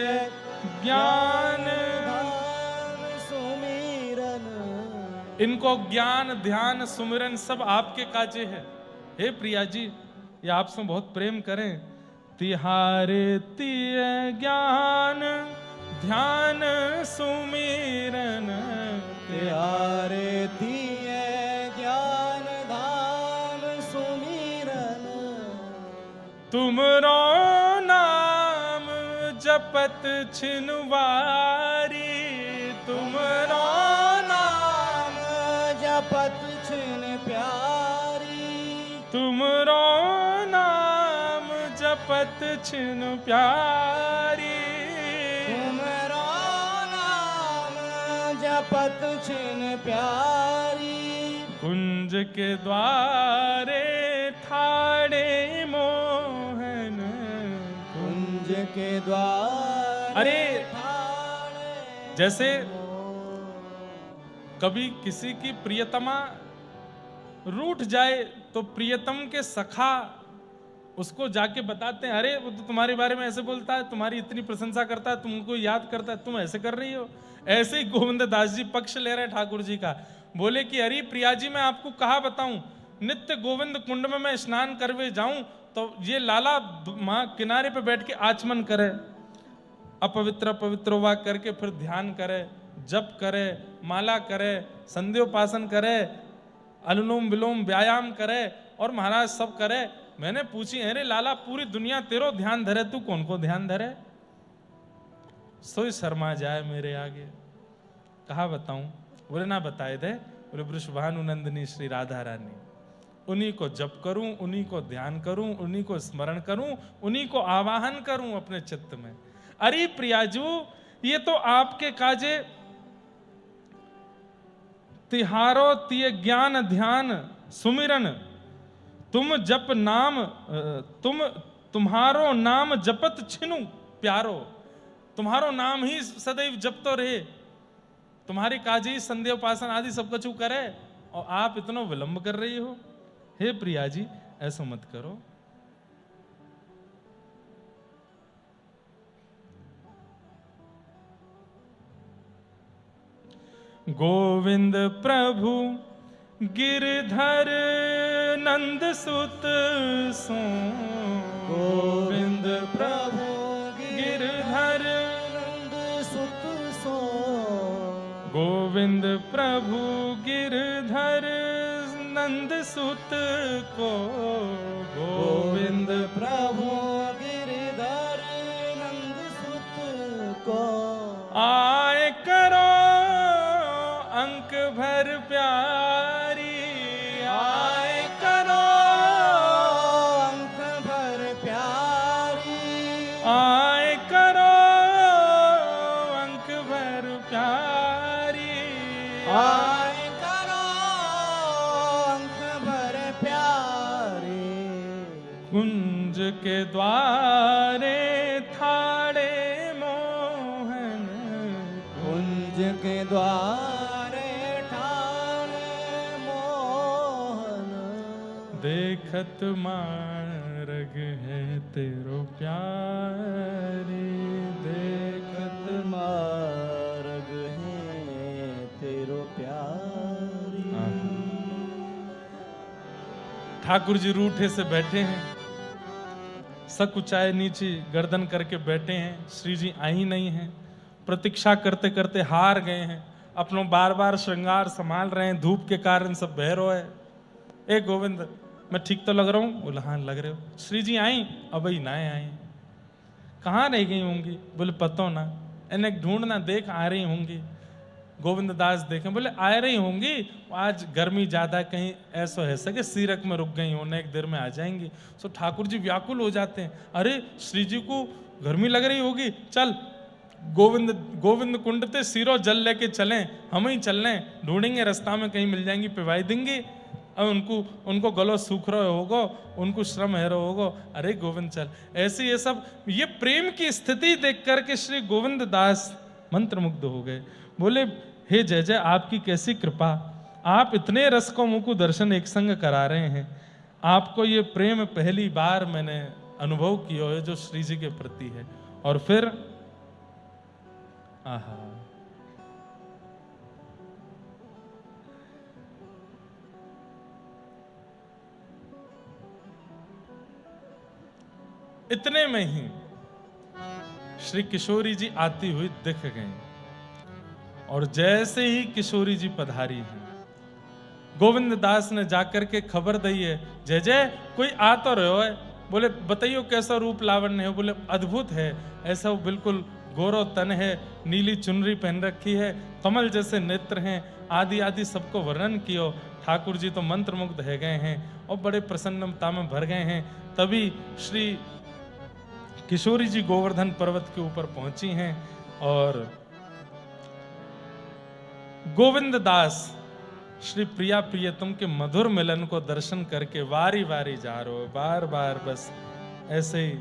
ज्ञान सुमिरन। इनको ज्ञान ध्यान सुमिरन सब आपके काजे है। हे प्रिया जी, ये आपसे बहुत प्रेम करें। तिहारे तिय ज्ञान ध्यान सुमिरन, तिहारे तिय ज्ञान धाम सुमिरन। तुमरो नाम जपत छिनवारी, तुमरो नाम जपत छिन प्यारी। तुमरो नाम जपत छिन प्यारी, तुमरो नाम जपत छिन प्यारी। कुंज के द्वारे ठाड़े मोहन, कुंज के द्वार। अरे जैसे कभी किसी की प्रियतमा रूठ जाए तो प्रियतम के सखा उसको जाके बताते हैं, अरे वो तो तुम्हारे बारे में ऐसे बोलता है, तुम्हारी इतनी प्रशंसा करता है, तुमको याद करता है, तुम ऐसे कर रही हो। ऐसे ही गोविंद दास जी पक्ष ले रहे ठाकुर जी का, बोले कि अरे प्रिया जी मैं आपको कहा बताऊं, नित्य गोविंद कुंड में मैं स्नान करवे जाऊं तो ये लाला वहां किनारे पे बैठ के आचमन करे, अपवित्र पवित्र हुआ करके फिर ध्यान करे, जप करे, माला करे, संध्योपासन करे, अनुलोम विलोम व्यायाम करे और महाराज सब करे। मैंने पूछी, अरे लाला पूरी दुनिया तेरो ध्यान धरे, तू कौन को ध्यान धरे? सोई शर्मा जाए मेरे आगे। कहा बताऊं? बोले ना बताए दे। बोले वृषभानु नंदिनी श्री राधा रानी, उन्हीं को जप करूं, उन्हीं को ध्यान करूं, उन्हीं को स्मरण करूं, उन्हीं को आवाहन करूं अपने चित्त में। अरे प्रियाजू, ये तो आपके काजे तिहारो तिये ज्ञान ध्यान सुमिरन, तुम जप नाम तुम्हारो नाम जपत छिनु प्यारो। तुम्हारो नाम ही सदैव जपतो रहे, तुम्हारी काजी संध्या उपासन आदि सब कुछ करे, और आप इतना विलंब कर रही हो। हे प्रिया जी, ऐसा मत करो। गोविंद प्रभु गिरधर नंद सुत सो, गोविंद प्रभु गिरधर नंद सुत सो, गोविंद प्रभु गिरधर नंद सुत को, गोविंद प्रभु गिरधर नंद सुत को, आए करो अंक भर प्यारी, आए करो अंक भर प्यारी, आए करो अंक भर प्यारी, आए करो अंक भर प्यारी। कुंज के द्वारे थाड़े मोहन, कुंज के द्वारे देखत मार्ग है तेरो प्यारी, देखत मार्ग है तेरो प्यारी। ठाकुर जी रूठे से बैठे हैं, सकुचाए नीचे गर्दन करके बैठे हैं। श्री जी आई नहीं हैं, प्रतीक्षा करते करते हार गए हैं, अपनों बार बार श्रृंगार संभाल रहे हैं, धूप के कारण सब बहरो है। ए गोविंद, मैं ठीक तो लग रहा हूँ? बोले हाँ लग रहे हो। श्री जी आई? अब ही ना आई, कहाँ रह गई होंगी? बोले पतो ना, इन्हें ढूंढना, देख आ रही होंगी। गोविंद दास देखे, बोले आ रही होंगी, आज गर्मी ज्यादा, कहीं ऐसा है सके सीरक में रुक गई होने, एक देर में आ जाएंगी। सो ठाकुर जी व्याकुल हो जाते हैं, अरे श्री जी को गर्मी लग रही होगी, चल गोविंद कुंड ते सीरो जल लेके चलें, हम ही चल लें, ढूंढेंगे रास्ता में कहीं मिल जाएंगी, पिवाई देंगे। अब उनको गलो सूख रहे होगो, उनको श्रम है रहे होगो, अरे गोविंद चल। ऐसे ये सब, ये प्रेम की स्थिति देख करके श्री गोविंद दास मंत्रमुग्ध हो गए। बोले हे जय जय, आपकी कैसी कृपा, आप इतने रस को मुझको दर्शन एक संग करा रहे हैं। आपको ये प्रेम पहली बार मैंने अनुभव किया है जो श्री जी के प्रति है। और फिर आहा, इतने में ही श्री किशोरी जी आती हुई दिख गई, और जैसे ही किशोरी जी पधारी हैं, गोविंद दास ने जाकर के खबर दी है, जय जय कोई आ तो रहो है। बोले बताइयो कैसा रूप लावण्य है? बोले अद्भुत है, ऐसा बिल्कुल गोरो तन है, नीली चुनरी पहन रखी है, कमल जैसे नेत्र हैं, आदि आदि सबको वर्णन कियो। ठाकुर जी तो मंत्रमुग्ध है गए हैं और बड़े प्रसन्नता में भर गए हैं। तभी श्री किशोरी जी गोवर्धन पर्वत के ऊपर पहुंची हैं, और गोविंद दास श्री प्रिया प्रियतम के मधुर मिलन को दर्शन करके वारी वारी जा रहे हो, बार बार बस ऐसे ही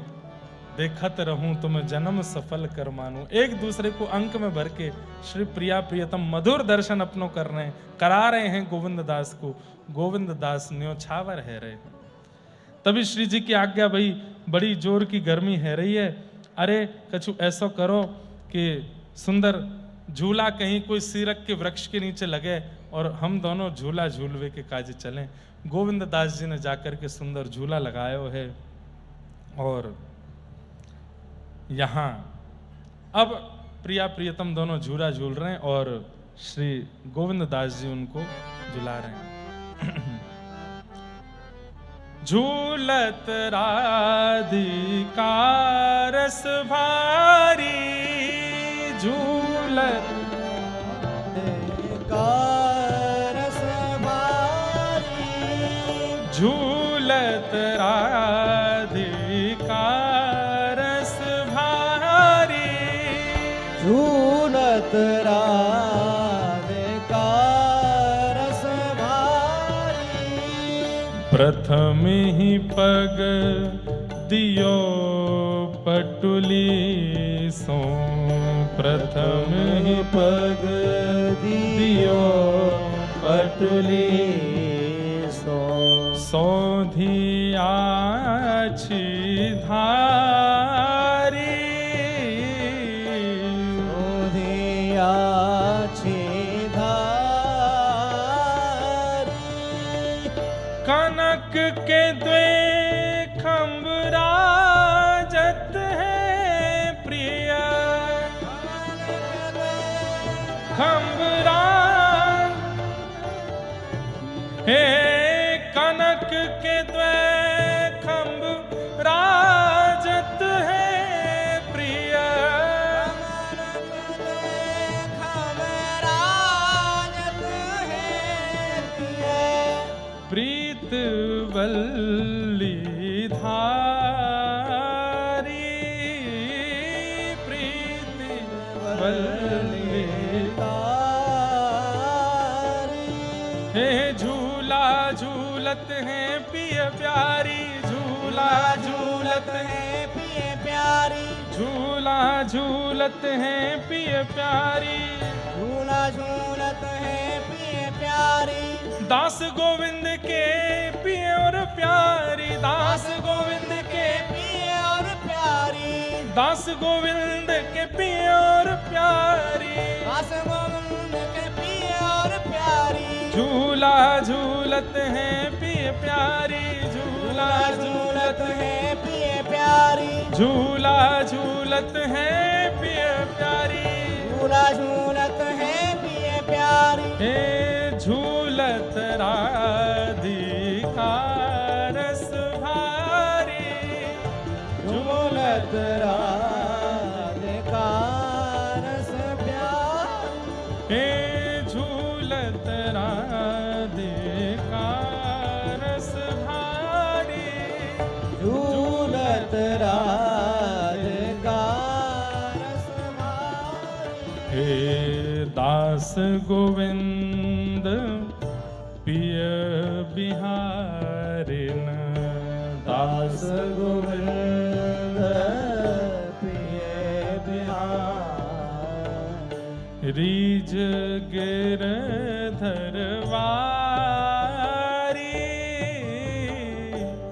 देखत रहूं तुम जन्म सफल कर मानूं। एक दूसरे को अंक में भर के श्री प्रिया प्रियतम मधुर दर्शन अपनों करा रहे हैं गोविंद दास को। गोविंद दास न्योछावर है रहे। तभी श्री जी की आज्ञा, भाई बड़ी जोर की गर्मी है रही है, अरे कछु ऐसा करो कि सुंदर झूला कहीं कोई सीरक के वृक्ष के नीचे लगे और हम दोनों झूला झूलवे के काज चलें। गोविंद दास जी ने जाकर के सुंदर झूला लगायो है, और यहाँ अब प्रिया प्रियतम दोनों झूला झूल रहे हैं और श्री गोविंद दास जी उनको झुला रहे हैं। झूलत राधिका रस भारी, झूलत रस भारी, झूलत राधिका रस भारी, झूलत राधिका रस भारी। प्रथम ही पग दियो पटुली सो, प्रथम ही पग दियो पटुली सो, सौधी आछी धारी, सौधी आछी धारी। कनक के द्वे खम्भ राजत है प्रिय, खम्भ राज हे कनक के द्वे खम्भ राजत है प्रिय, प्रीत वल्ली धारी, प्रीत वल्ली धारी। हे झूला झूलत है पिय प्यारी, झूला झूलत है पिय प्यारी, झूला झूलत है पिय प्यारी, झूला झूलत है पिय प्यारी। दास गोविंद के पिय और प्यारी, दास गोविंद के पिय और प्यारी, दास गोविंद के पिय और प्यारी, दास गोविंद के पिय और प्यारी। झूला झूलत है पिय प्यारी, झूला झूलत है पिय प्यारी, झूला झूलत है पिय प्यारी, झूला झूलत है पिय प्यारी। हे झूलत राधिका रस भारी, झूलत राधिका रस प्यारी। हे झूलत राधिका रस भारी, झूलत राधिका रस भारी। हे दास गोविंद पिय बिहारिन, दास गोविंद पिय बिहार। रीज गिरधरवारी,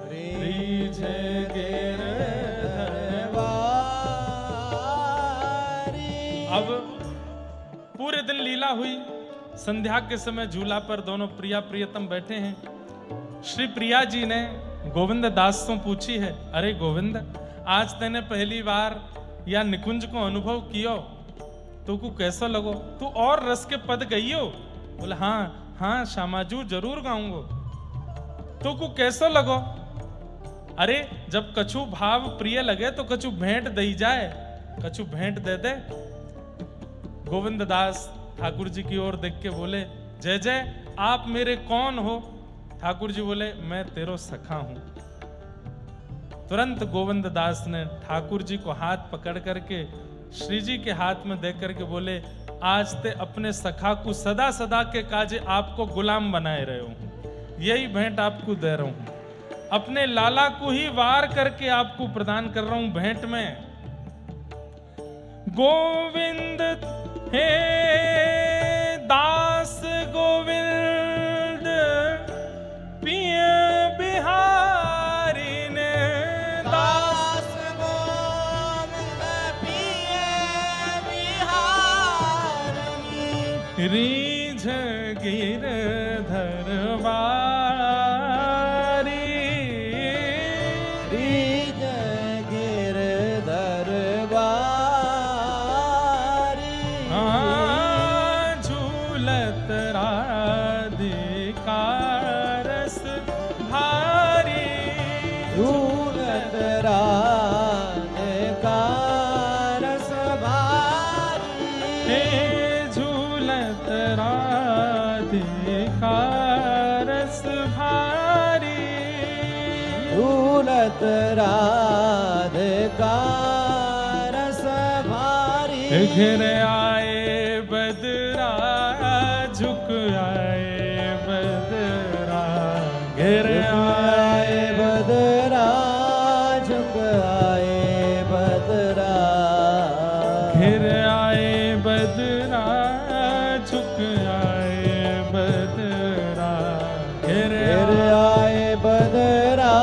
रीज गिरधरवारी। अब पूरे दिन लीला हुई। संध्या के समय झूला पर दोनों प्रिया प्रियतम बैठे हैं। श्री प्रिया जी ने गोविंद दास से पूछी है, अरे गोविंद, आज तेने पहली बार या निकुंज को अनुभव कियो, तुको कैसा लगो? तू और रस के पद गईयो? बोले हाँ हाँ श्यामाजू जरूर गाऊंगो। तुको कैसा लगो? अरे जब कछु भाव प्रिय लगे तो कछु भेंट दई जाए, कछु भेंट दे दे। गोविंद दास ठाकुर जी की ओर देख के बोले, जय जय आप मेरे कौन हो? ठाकुर जी बोले, मैं तेरो सखा हूं। तुरंत गोविंद दास ने ठाकुर जी को हाथ पकड़ करके श्री जी के हाथ में देख करके बोले, आज ते अपने सखा को सदा सदा के काजे आपको गुलाम बनाए रहे हूं, यही भेंट आपको दे रहा हूं। अपने लाला को ही वार करके आपको प्रदान कर रहा हूं भेंट में। गोविंद हे दास गोविंद पिय बिहारी ने, दास गोविंद पिय बिहारी। रीझ गिरधरवारी, रीझ गिरधरवारी। हे झूलत राधिका रस भारी, झूलत राधिका रस भारी। घिर आए बदरा झुक आए बदरा, घिर आए बदरा झुक आए बदरा, घिर आए बदरा झुक आए बदरा, घिर आए बदरा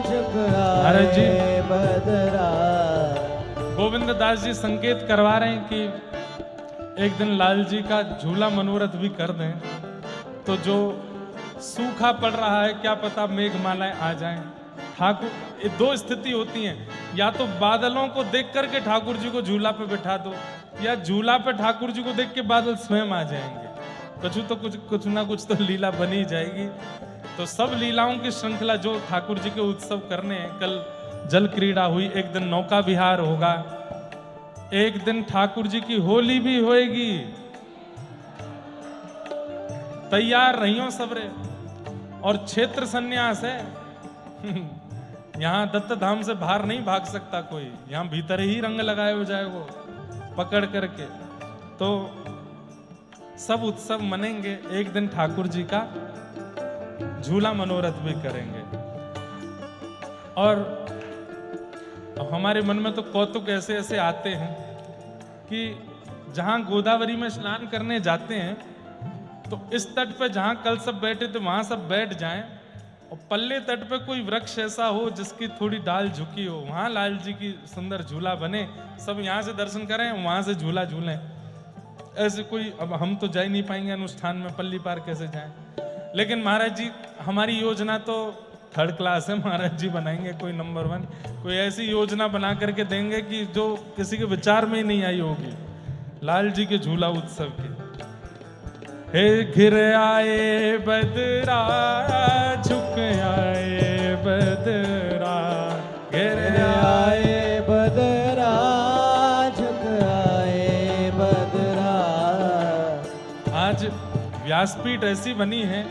झुक महाराज जी। आए बदरा। गोविंद दास जी संकेत करवा रहे हैं कि एक दिन लाल जी का झूला मनोरथ भी कर दें तो जो सूखा पड़ रहा है क्या पता मेघमालाएं आ जाएं। ठाकुर, ये दो स्थिति होती हैं, या तो बादलों को देख करके ठाकुर जी को झूला पे बिठा दो, या झूला पे ठाकुर जी को देख के बादल स्वयं आ जाएंगे। कुछ ना कुछ तो लीला बनी जाएगी। तो सब लीलाओं की श्रृंखला जो ठाकुर जी के उत्सव करने हैं, कल जल क्रीड़ा हुई, एक दिन नौका विहार होगा, एक दिन ठाकुर जी की होली भी होएगी। तैयार रहियो सबरे। और क्षेत्र संन्यास है यहाँ दत्त धाम से बाहर नहीं भाग सकता कोई, यहाँ भीतर ही रंग लगाए हो जाए वो पकड़ करके। तो सब उत्सव मनेंगे, एक दिन ठाकुर जी का झूला मनोरथ भी करेंगे। और हमारे मन में तो कौतुक ऐसे ऐसे आते हैं कि जहां गोदावरी में स्नान करने जाते हैं तो इस तट पे जहां कल सब बैठे थे वहां सब बैठ जाएं, और पल्ले तट पे कोई वृक्ष ऐसा हो जिसकी थोड़ी डाल झुकी हो, वहां लाल जी की सुंदर झूला बने, सब यहाँ से दर्शन करें, वहां से झूला झूलें। ऐसे कोई, अब हम तो जा ही नहीं पाएंगे अनुष्ठान में, पल्ली पार कैसे जाएं। लेकिन महाराज जी हमारी योजना तो थर्ड क्लास है, महाराज जी बनाएंगे कोई नंबर 1, कोई ऐसी योजना बना करके देंगे कि जो किसी के विचार में ही नहीं आई होगी, लाल जी के झूला उत्सव के। हे घिर आए बदरा झुक आए बदरा, घिर आए बदरा झुक आए बदरा। आज व्यासपीठ ऐसी बनी है,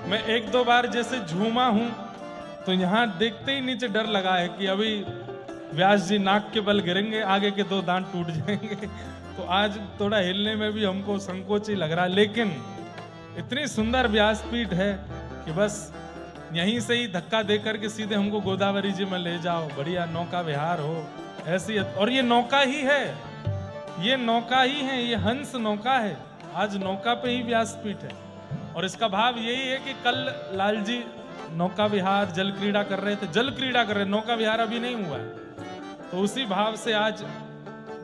मैं एक दो बार जैसे झूमा हूं तो यहाँ देखते ही नीचे डर लगा है कि अभी व्यास जी नाक के बल गिरेंगे, आगे के 2 दांत टूट जाएंगे। तो आज थोड़ा हिलने में भी हमको संकोच ही लग रहा है, लेकिन इतनी सुंदर व्यासपीठ है कि बस यहीं से ही धक्का दे करके सीधे हमको गोदावरी जी में ले जाओ, बढ़िया नौका विहार हो ऐसी। और ये नौका ही है, ये नौका ही है, ये हंस नौका है। आज नौका पे ही व्यासपीठ है। और इसका भाव यही है कि कल लाल जी नौका विहार जल क्रीड़ा कर रहे थे, जल क्रीड़ा कर रहे, नौका विहार अभी नहीं हुआ है। तो उसी भाव से आज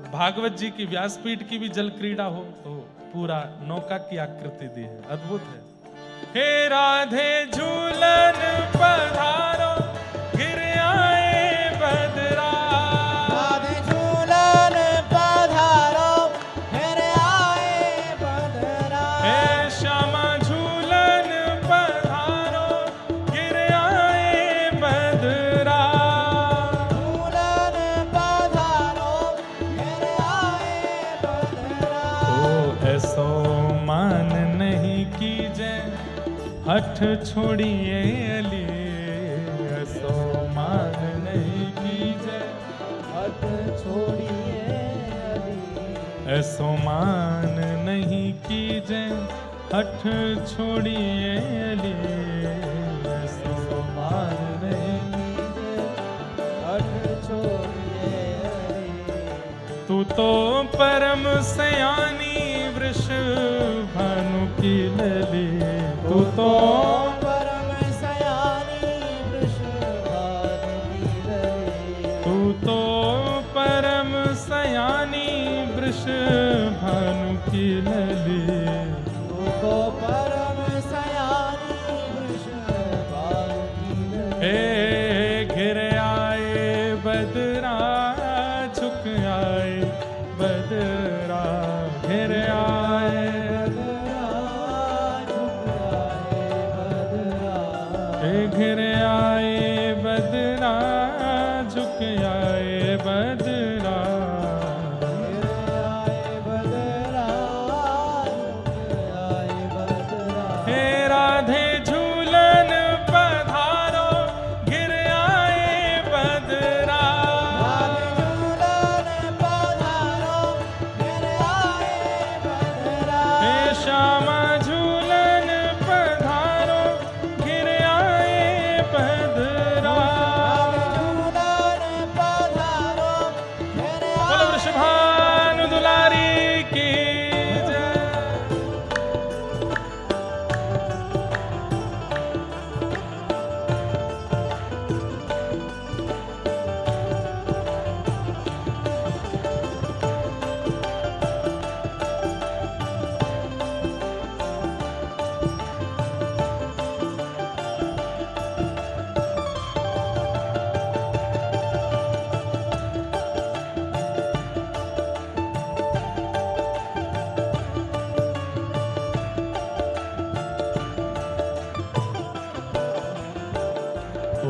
भागवत जी की व्यासपीठ की भी जल क्रीड़ा हो, तो पूरा नौका की आकृति दी है, अद्भुत है। हे राधे झूलन पधारो, गिर आए बदरा, राधे झूलन पधारो, गिर आए बदरा। हे श्यामा झूलन पधारो, गिर आए बदरा, झूलन पधारो, गिर आए बदरा। ओ ऐसो मान नहीं कीजे, हठ छोड़िए अली, ऐसो मान नहीं कीजे, हट छोड़िए अली। ऐसो मान नहीं कीजे, हठ छोड़िए अली, ऐसो मान नहीं कीजिए, हट छोड़िए अली। तू तो परम सयानी वृष भानु की लली, तू तो परम सयानी वृषभानु की लली। तू तो परम सयानी वृष भानु की लली, तू तो परम सयानी वृषभानु की लली। हे घिर आए बदरा झुक आए बदरा, घिर आए घिर आए बदरा झुक आए बदरा, गिर आए बदरा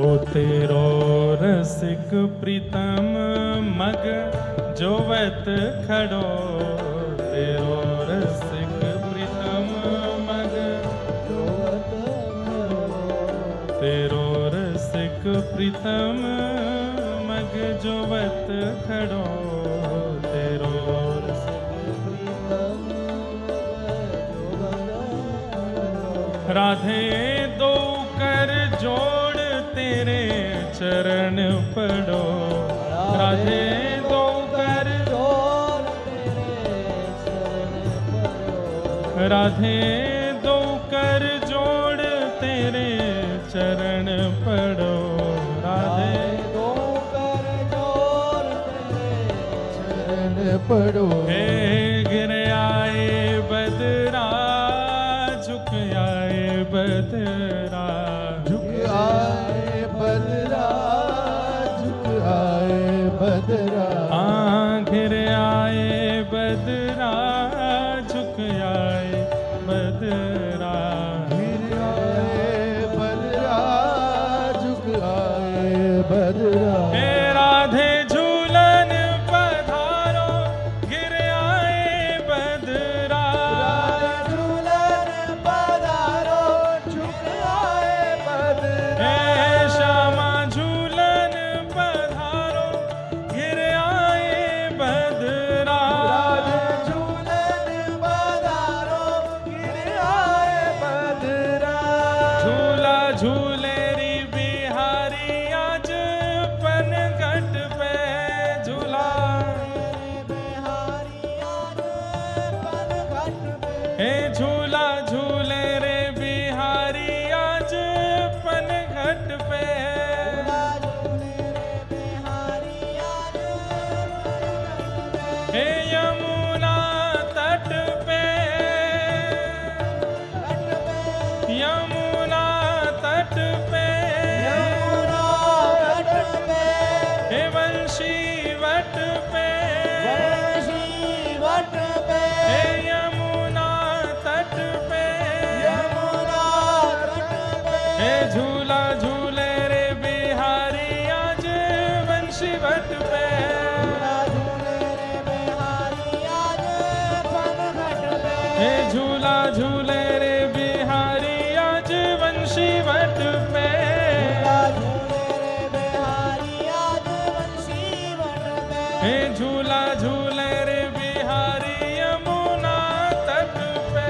ओ तेरो रसिक प्रीतम मग जोवत खड़ो, तेरो रसिक प्रीतम मग जोवत खड़ो, तेरो रसिक प्रीतम मग जोवत खड़ो, तेरो राधे दो कर जोड़ तेरे चरण पड़ो, राधे दो कर जोड़ तेरे चरण पड़ो, राधे दो कर जोड़ तेरे चरण पड़ो, राधे दो कर जोड़ तेरे चरण पड़ो। हे गिर आए बदरा झुक आए बदरा, झुक आए बदरा, झुक आए बदरा, हाँ घिर आए बदरा झुक आए बदरा, घिर आए बदरा, झुक आए बदरा। हे राधे झूलन पधारो गिर आए बदरा, राधे झूलन पधारो, झुक आए बदरा। हे श्यामा झूलन पधारो गिर आए बदरा, राधे झूलन पधारो, गिर आए बदरा। झूला झूले री बिहारी आज पन घट पे झूला, बिहारी आज पन घट पे, हे झूला झूले रे बिहारी आज पन घट पे, झूले रे बिहारी आज पन घट पे। हे यमुना तट पे, घट पे, यमुना तट पे, यमुना घट पे, हे वंशी वट पे, वंशी वट पे, हे यमुना तट पे, यमुना घट पे। हे झूला झूले रे बिहारी आज वंशी वट पे, झूले रे बिहारी आज पन घट पे, हे झूला झूले रे बिहारी आज वंशी वट पे, झूले रे बिहारी आज वंशी वट पे, हे झूला झूले रे बिहारी यमुना तट पे,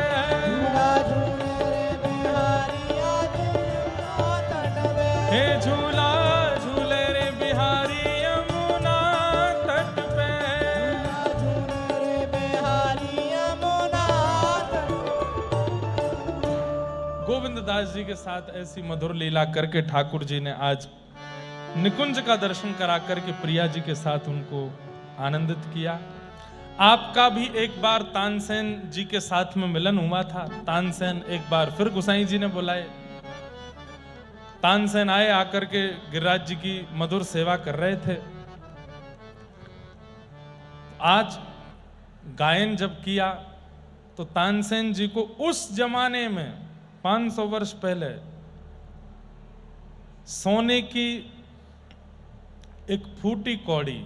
झूले रे बिहारी आज यमुना तट पे, हे झूला झूले रे बिहारी यमुना तट पे, झूले रे बिहारी यमुना तट पे। गोविंद दास जी के साथ ऐसी मधुर लीला करके ठाकुर जी ने आज निकुंज का दर्शन करा करके प्रिया जी के साथ उनको आनंदित किया। आपका भी एक बार तानसेन जी के साथ में मिलन हुआ था। तानसेन एक बार फिर गोसाई जी ने बुलाए, तानसेन आए, आकर के गिरिराज जी की मधुर सेवा कर रहे थे। आज गायन जब किया तो तानसेन जी को उस जमाने में 500 वर्ष पहले सोने की एक फूटी कौड़ी,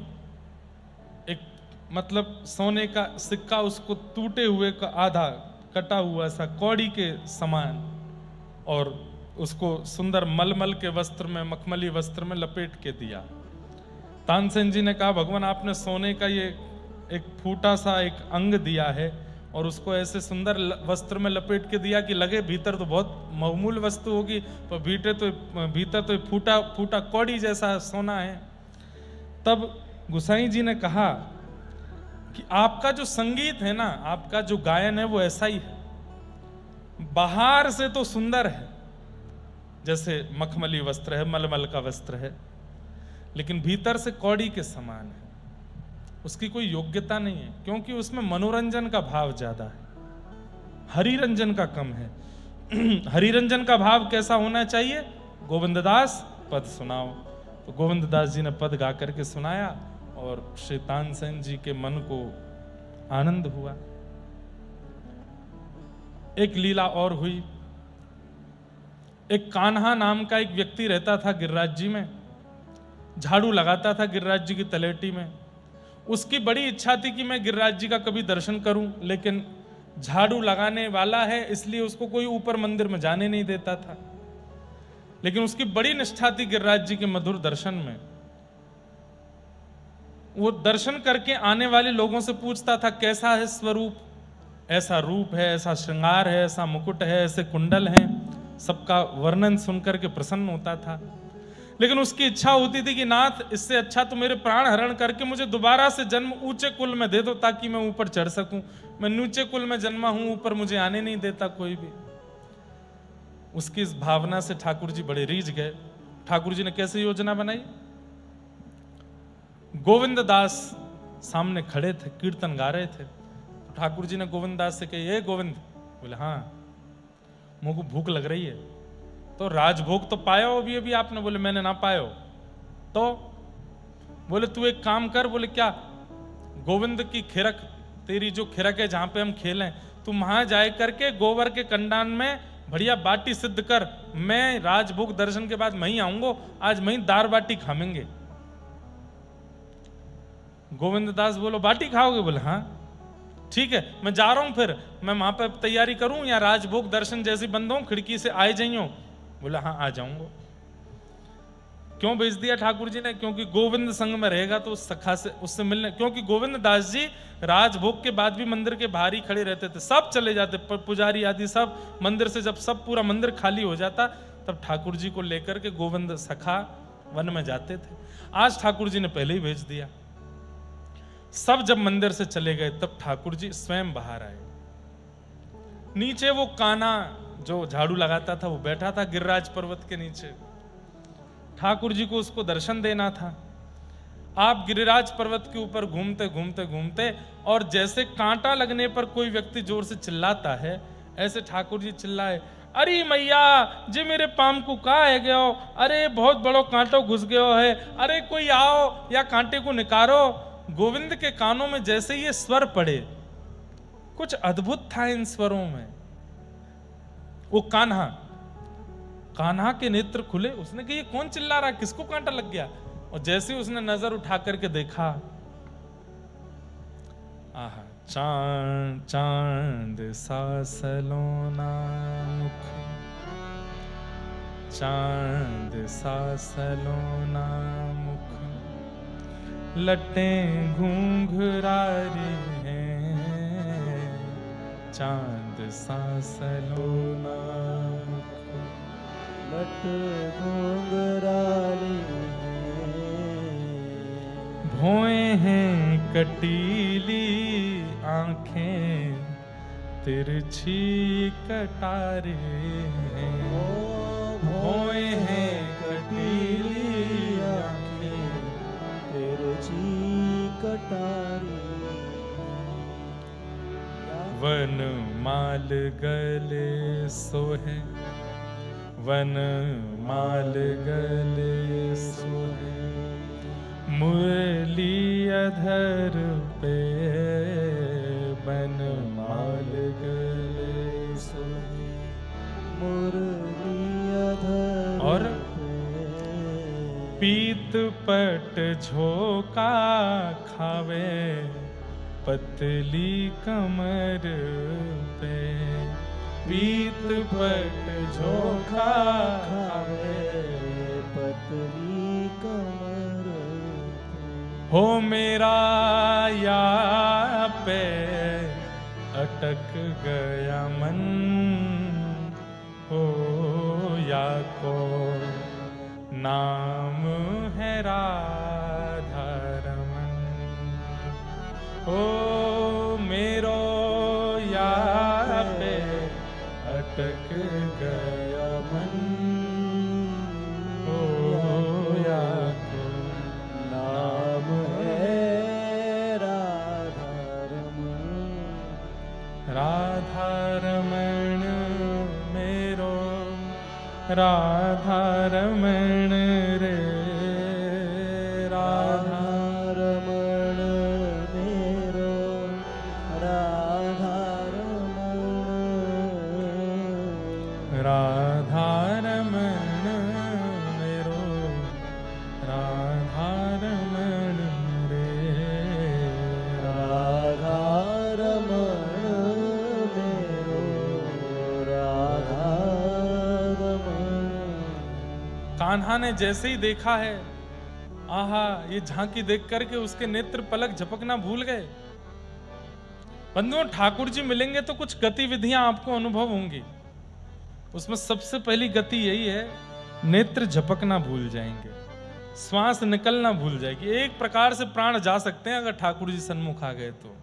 एक मतलब सोने का सिक्का, उसको टूटे हुए का आधा कटा हुआ सा कौड़ी के समान, और उसको सुंदर मलमल के वस्त्र में, मखमली वस्त्र में लपेट के दिया। तानसेन जी ने कहा, भगवान आपने सोने का ये एक फूटा सा एक अंग दिया है और उसको ऐसे सुंदर वस्त्र में लपेट के दिया कि लगे भीतर तो बहुत बहुमूल वस्तु होगी, पर भीतर तो फूटा फूटा कौड़ी जैसा सोना है। तब गुसाई जी ने कहा कि आपका जो संगीत है ना, आपका जो गायन है वो ऐसा ही है, बाहर से तो सुंदर है, जैसे मखमली वस्त्र है, मलमल का वस्त्र है, लेकिन भीतर से कौड़ी के समान है, उसकी कोई योग्यता नहीं है, क्योंकि उसमें मनोरंजन का भाव ज्यादा है, हरिरंजन का कम है। हरिरंजन का भाव कैसा होना चाहिए? गोविंददास पद सुनाओ। तो गोविंददास जी ने पद गा करके सुनाया और श्री तानसेन जी के मन को आनंद हुआ। एक लीला और हुई। एक कान्हा नाम का एक व्यक्ति रहता था गिरिराज जी में, झाड़ू लगाता था गिरिराज जी की तलेटी में। उसकी बड़ी इच्छा थी कि मैं गिरिराज जी का कभी दर्शन करूं, लेकिन झाड़ू लगाने वाला है इसलिए उसको कोई ऊपर मंदिर में जाने नहीं देता था। लेकिन उसकी बड़ी निष्ठा थी गिरिराज जी के मधुर दर्शन में। वो दर्शन करके आने वाले लोगों से पूछता था कैसा है स्वरूप, ऐसा रूप है, ऐसा श्रृंगार है, ऐसा मुकुट है, ऐसे कुंडल हैं। सबका वर्णन सुनकर के प्रसन्न होता था। लेकिन उसकी इच्छा होती थी कि नाथ, इससे अच्छा तो मेरे प्राण हरण करके मुझे दोबारा से जन्म ऊंचे कुल में दे दो ताकि मैं ऊपर चढ़ सकूं। मैं नीचे कुल में जन्मा हूं, ऊपर मुझे आने नहीं देता कोई भी। उसकी इस भावना से ठाकुर जी बड़े रीझ गए। ठाकुर जी ने कैसे योजना बनाई? गोविंद दास सामने खड़े थे, कीर्तन गा रहे थे। तो ठाकुर जी ने गोविंद दास से कही, ए गोविंद। बोले हाँ, मुझको भूख लग रही है। तो राजभोग तो पाया हो अभी अभी आपने? बोले मैंने ना पाया हो। तो बोले तू एक काम कर। बोले क्या? गोविंद की खिरक, तेरी जो खिरक है जहां पे हम खेलें, तुम वहां जाए करके गोबर के कंडान में बढ़िया बाटी सिद्ध कर। मैं राजभोग दर्शन के बाद वहीं आऊंगा, आज वहीं दार बाटी खाएंगे। गोविंद दास बोलो बाटी खाओगे? बोले हाँ ठीक है, मैं जा रहा हूं। फिर मैं वहां पर तैयारी करूं या राजभोग दर्शन जैसी बंद हूं, खिड़की से आए जाइयो? बोला हाँ आ जाऊंगा। क्यों भेज दिया ठाकुर जी ने? क्योंकि गोविंद संग में रहेगा तो उस सखा से, उससे मिलने। क्योंकि गोविंद दास जी राजभोग के बाद भी मंदिर के बाहर ही खड़े रहते थे। सब चले जाते, पुजारी आदि सब मंदिर से, जब सब पूरा मंदिर खाली हो जाता तब ठाकुर जी को लेकर के गोविंद सखा वन में जाते थे। आज ठाकुर जी ने पहले ही भेज दिया। सब जब मंदिर से चले गए तब ठाकुर जी स्वयं बाहर आए। नीचे वो कान्हा जो झाड़ू लगाता था वो बैठा था गिरिराज पर्वत के नीचे। ठाकुर जी को उसको दर्शन देना था। आप गिरिराज पर्वत के ऊपर घूमते घूमते घूमते, और जैसे कांटा लगने पर कोई व्यक्ति जोर से चिल्लाता है, ऐसे ठाकुर जी चिल्लाए, अरे मैया जी मेरे पाम को कहा है गयो, अरे बहुत बड़ो कांटो घुस गयो है, अरे कोई आओ या कांटे को निकारो। गोविंद के कानों में जैसे ये स्वर पड़े, कुछ अद्भुत था इन स्वरों में। वो कान्हा के नेत्र खुले। उसने कहा ये कौन चिल्ला रहा, किसको कांटा लग गया? और जैसे उसने नजर उठा करके देखा, आहा, चांद चांद सा सलोना मुख, चांद सा सलोना मुख, लटें घूंघरारी हैं, चांद सा सलोना मुख, लट घूंघराली भौएं हैं कटीली आंखें, तिरछी कटारे हैं। भौएं हैं कटीली आंखें, तिरछी कटारी। वन माल गले सोहे, वन माल गले सोहे, मुरली अधर पे, वन माल गले सोहे, मुरली अधर और पे, पीत पट झोंका खावे, पतली कमर पे, पीत पट झोंका खावे, पतली कमर हो मेरा या पे अटक गया मन, हो या को नाम है राधा रमन, हो मेरो या पे अटक गया मन, हो या को नाम है राधा रमन। राधा रमण मेरो, राधा रमण रे, राधा रमण मेरो, राधा रमण, राधा रमण कान्हा ने जैसे ही देखा है, आहा, ये झांकी देख करके उसके नेत्र पलक झपकना भूल गए। बंधुओं, ठाकुर जी मिलेंगे तो कुछ गतिविधियां आपको अनुभव होंगी। उसमें सबसे पहली गति यही है, नेत्र झपकना भूल जाएंगे, श्वास निकलना भूल जाएगी। एक प्रकार से प्राण जा सकते हैं अगर ठाकुर जी सन्मुख आ गए तो।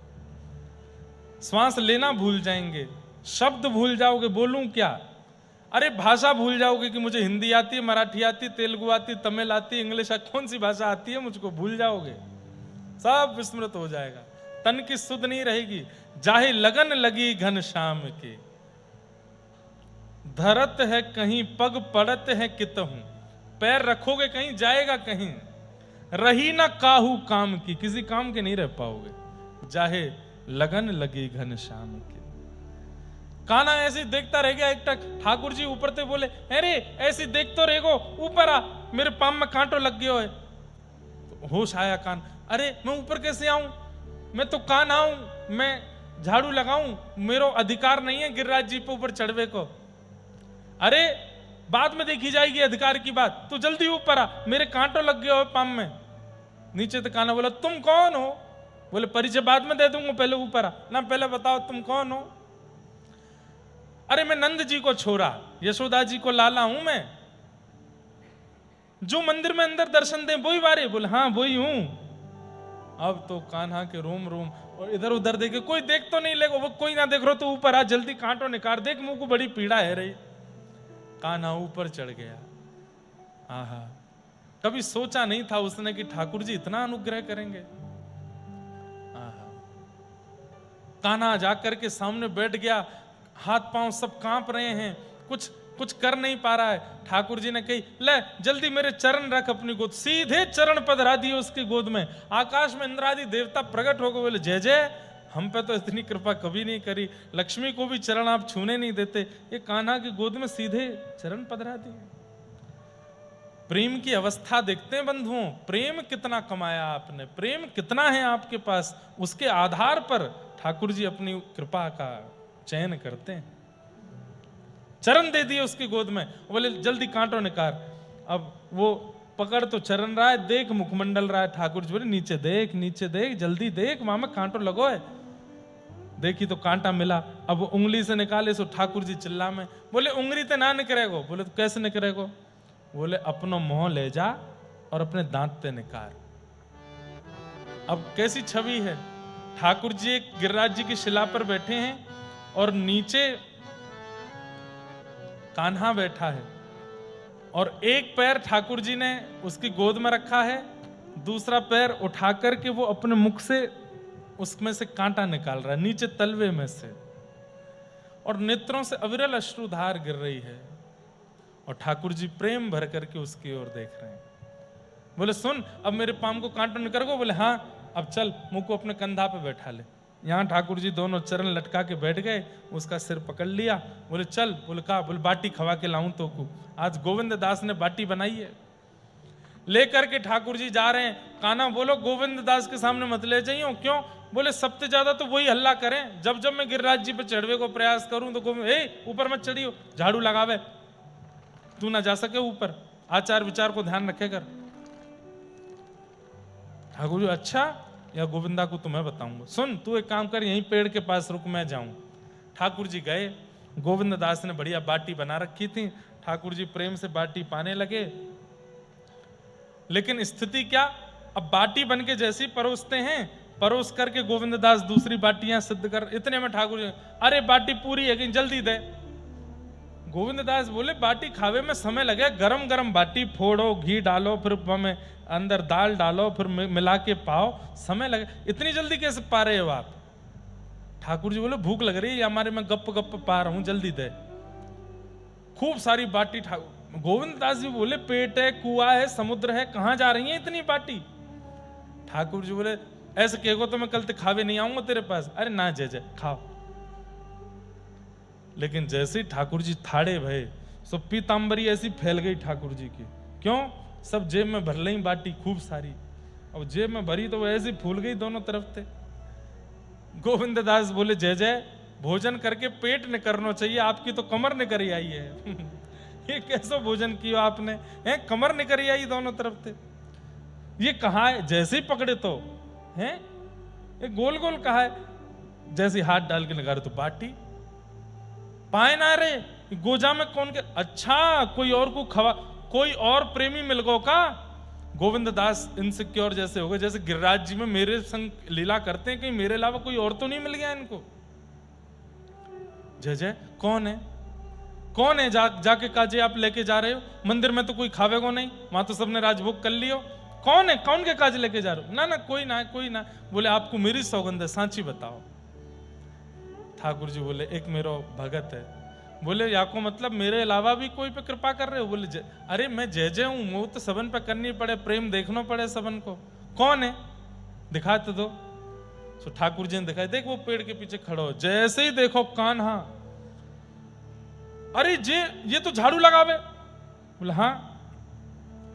श्वास लेना भूल जाएंगे, शब्द भूल जाओगे, बोलूं क्या, अरे भाषा भूल जाओगे कि मुझे हिंदी आती है, मराठी आती है, तेलुगु आती है, तमिल आती है, इंग्लिश, कौन सी भाषा आती है मुझको भूल जाओगे, सब विस्मृत हो जाएगा। तन की सुध नहीं रहेगी। जाहे लगन लगी घन श्याम के, धरत है कहीं पग पड़त है कितहूं, पैर रखोगे कहीं जाएगा कहीं, रही ना काहू काम की, किसी काम के नहीं रह पाओगे। जाहे लगन लगी घन श्याम के। कान्हा ऐसे देखता रह गया एकटक। ठाकुर जी ऊपर से बोले, अरे ऐसे देख तो रेगो, ऊपर आ, मेरे पाम में कांटो लग गयो है। तो होश आया कान, अरे मैं ऊपर कैसे आऊं, मैं तो कान्हा हूं, मैं झाड़ू लगाऊं, मेरा अधिकार नहीं है गिरिराज जी पे ऊपर चढ़वे को। अरे बाद में देखी जाएगी अधिकार की बात, तू जल्दी ऊपर आ, मेरे कांटो लग गए हो पाम में। नीचे तो कान्हा बोला, तुम कौन हो? बोले परिचय बाद में दे दूंगा, पहले ऊपर आ ना, पहले बताओ तुम कौन हो? अरे मैं नंद जी को छोरा, यशोदा जी को लाला हूं मैं, जो मंदिर में अंदर दर्शन दे वही वारे। बोले हाँ वही हूं। अब तो कान्हा के रोम रोम, और इधर उधर देखे, कोई देख तो नहीं लेगा, वो कोई ना देख रहा तो ऊपर आ, जल्दी कांटो निकाल, देख मुंह को बड़ी पीड़ा है रही। कान्हा ऊपर चढ़ गया। आहा, कभी सोचा नहीं था उसने कि ठाकुर जी इतना अनुग्रह करेंगे। आहा, कान्हा जाकर के सामने बैठ गया, हाथ पांव सब कांप रहे हैं, कुछ कर नहीं पा रहा है। ठाकुर जी ने कही, ले जल्दी मेरे चरण रख अपनी गोद। सीधे चरण पधरा दिए उसकी गोद में। आकाश में इंद्रादि देवता प्रकट हो गए, बोले जय जय, हम पे तो इतनी कृपा कभी नहीं करी, लक्ष्मी को भी चरण आप छूने नहीं देते, ये कान्हा की गोद में सीधे चरण पधरा दिए। प्रेम की अवस्था देखते हैं बंधुओं, प्रेम कितना कमाया आपने, प्रेम कितना है आपके पास, उसके आधार पर ठाकुर जी अपनी कृपा का चयन करते हैं। चरण दे दिए उसकी गोद में, बोले जल्दी कांटो निकाल। अब वो पकड़ तो चरण रहा है, देख मुखमंडल रहा है। ठाकुर जी बोले नीचे देख, नीचे देख, जल्दी देख, वहां में कांटो लगो है। देखी तो कांटा मिला। अब उंगली से निकाले सो ठाकुर जी चिल्ला में, बोले उंगली ते ना निकरेगो। बोले तो कैसे निकरेगो? बोले अपनो मुंह ले जा और अपने दांत ते निकाल। अब कैसी छवि है, ठाकुर जी एक गिरिराज जी की शिला पर बैठे हैं और नीचे कान्हा बैठा है, और एक पैर ठाकुर जी ने उसकी गोद में रखा है, दूसरा पैर उठा करके वो अपने मुख से उसमें से कांटा निकाल रहा है, नीचे तलवे में से, और नेत्रों से अविरल अश्रुधार गिर रही है, और ठाकुर जी प्रेम भर करके उसकी ओर देख रहे हैं। बोले सुन, अब मेरे पाम को कांटो निकल गो। बोले हाँ, अब चल मुंह को अपने कंधा पे बैठा ले। यहाँ ठाकुर जी दोनों चरण लटका के बैठ गए, उसका सिर पकड़ लिया। बोले चल। बोले कहा? बोले बाटी खवा के लाऊं तो को, आज गोविंद दास ने बाटी बनाई है। लेकर के ठाकुर जी जा रहे हैं। कान्हा बोलो गोविंद दास के सामने मत ले जाइयो। क्यों? बोले सबसे ज्यादा तो वही हल्ला करें, जब जब मैं गिरिराज जी पे चढ़वे को प्रयास करूं तो गोविंद ऊपर मत चढ़ियो, झाड़ू लगावे, तू ना जा सके ऊपर, आचार विचार को ध्यान रखे कर। ठाकुर जी अच्छा, या गोविंदा को तुम्हें बताऊंगा। सुन तू एक काम कर, यहीं पेड़ के पास रुक, मैं जाऊं। ठाकुर जी गए। गोविंद दास ने बढ़िया बाटी बना रखी थी, ठाकुर जी प्रेम से बाटी पाने लगे। लेकिन स्थिति क्या, अब बाटी बन के जैसी परोसते हैं, परोस करके गोविंद दास दूसरी बाटियां सिद्ध कर, इतने में ठाकुर जी, अरे बाटी पूरी है कि जल्दी दे। गोविंद दास बोले बाटी खावे में समय लगे, गरम गरम बाटी फोड़ो, घी डालो, फिर में अंदर दाल डालो, फिर मिला के पाओ, समय लगे, इतनी जल्दी कैसे पा रहे हो आप? ठाकुर जी बोले भूख लग रही है हमारे, में गप गप पा रहा हूं, जल्दी दे। खूब सारी बाटी। गोविंद दास जी बोले पेट है, कुआ है, समुद्र है, कहां जा रही है इतनी बाटी? ठाकुर जी बोले ऐसे कहो तो मैं कल तक खावे नहीं आऊंगा तेरे पास। अरे ना जय जय, खाओ। लेकिन जैसे ही ठाकुर जी थाड़े भये, सो पीतांबरी ऐसी फैल गई ठाकुर जी की। क्यों? सब जेब में भर ली बाटी खूब सारी। अब जेब में भरी तो वो ऐसी फूल गई दोनों तरफ से। गोविंद दास बोले जय जय, भोजन करके पेट न करना चाहिए, आपकी तो कमर न करी आई है। ये कैसा भोजन किया आपने, है कमर निकल आई दोनों तरफ से। ये कहा है, जैसे ही पकड़े तो हैं ये गोल गोल कहा है, जैसे हाथ डाल के लगा रहे तो बाटी पाए ना रे गोजा में कौन के। अच्छा कोई और को खवा, कोई और प्रेमी मिल गो का। गोविंद दास इनसिक्योर जैसे हो गए, जैसे गिरिराज जी में मेरे संग लीला करते हैं, कहीं मेरे अलावा कोई और तो नहीं मिल गया इनको। जय जय कौन है, कौन है जाके काजे आप लेके जा रहे हो, मंदिर में तो कोई खावेगो नहीं, वहां तो सबने राजभोग कर लियो। कौन है, कौन के काज लेके जा रहे हो? ना ना कोई ना कोई ना। बोले आपको मेरी सौगंध है, सांची बताओ। ठाकुर जी बोले एक मेरा भगत है। बोले या को मतलब मेरे अलावा भी कोई पे कृपा कर रहे हो? बोले अरे मैं जय जय हूं, मुंह तो सबन पे करनी पड़े, प्रेम देखना पड़े सबन को। कौन है दिखा तो दो। तो ठाकुर जी ने दिखाई, देख वो पेड़ के पीछे खड़ो हो, जैसे ही देखो कान्हा, अरे ये तो झाड़ू लगावे। बोले हाँ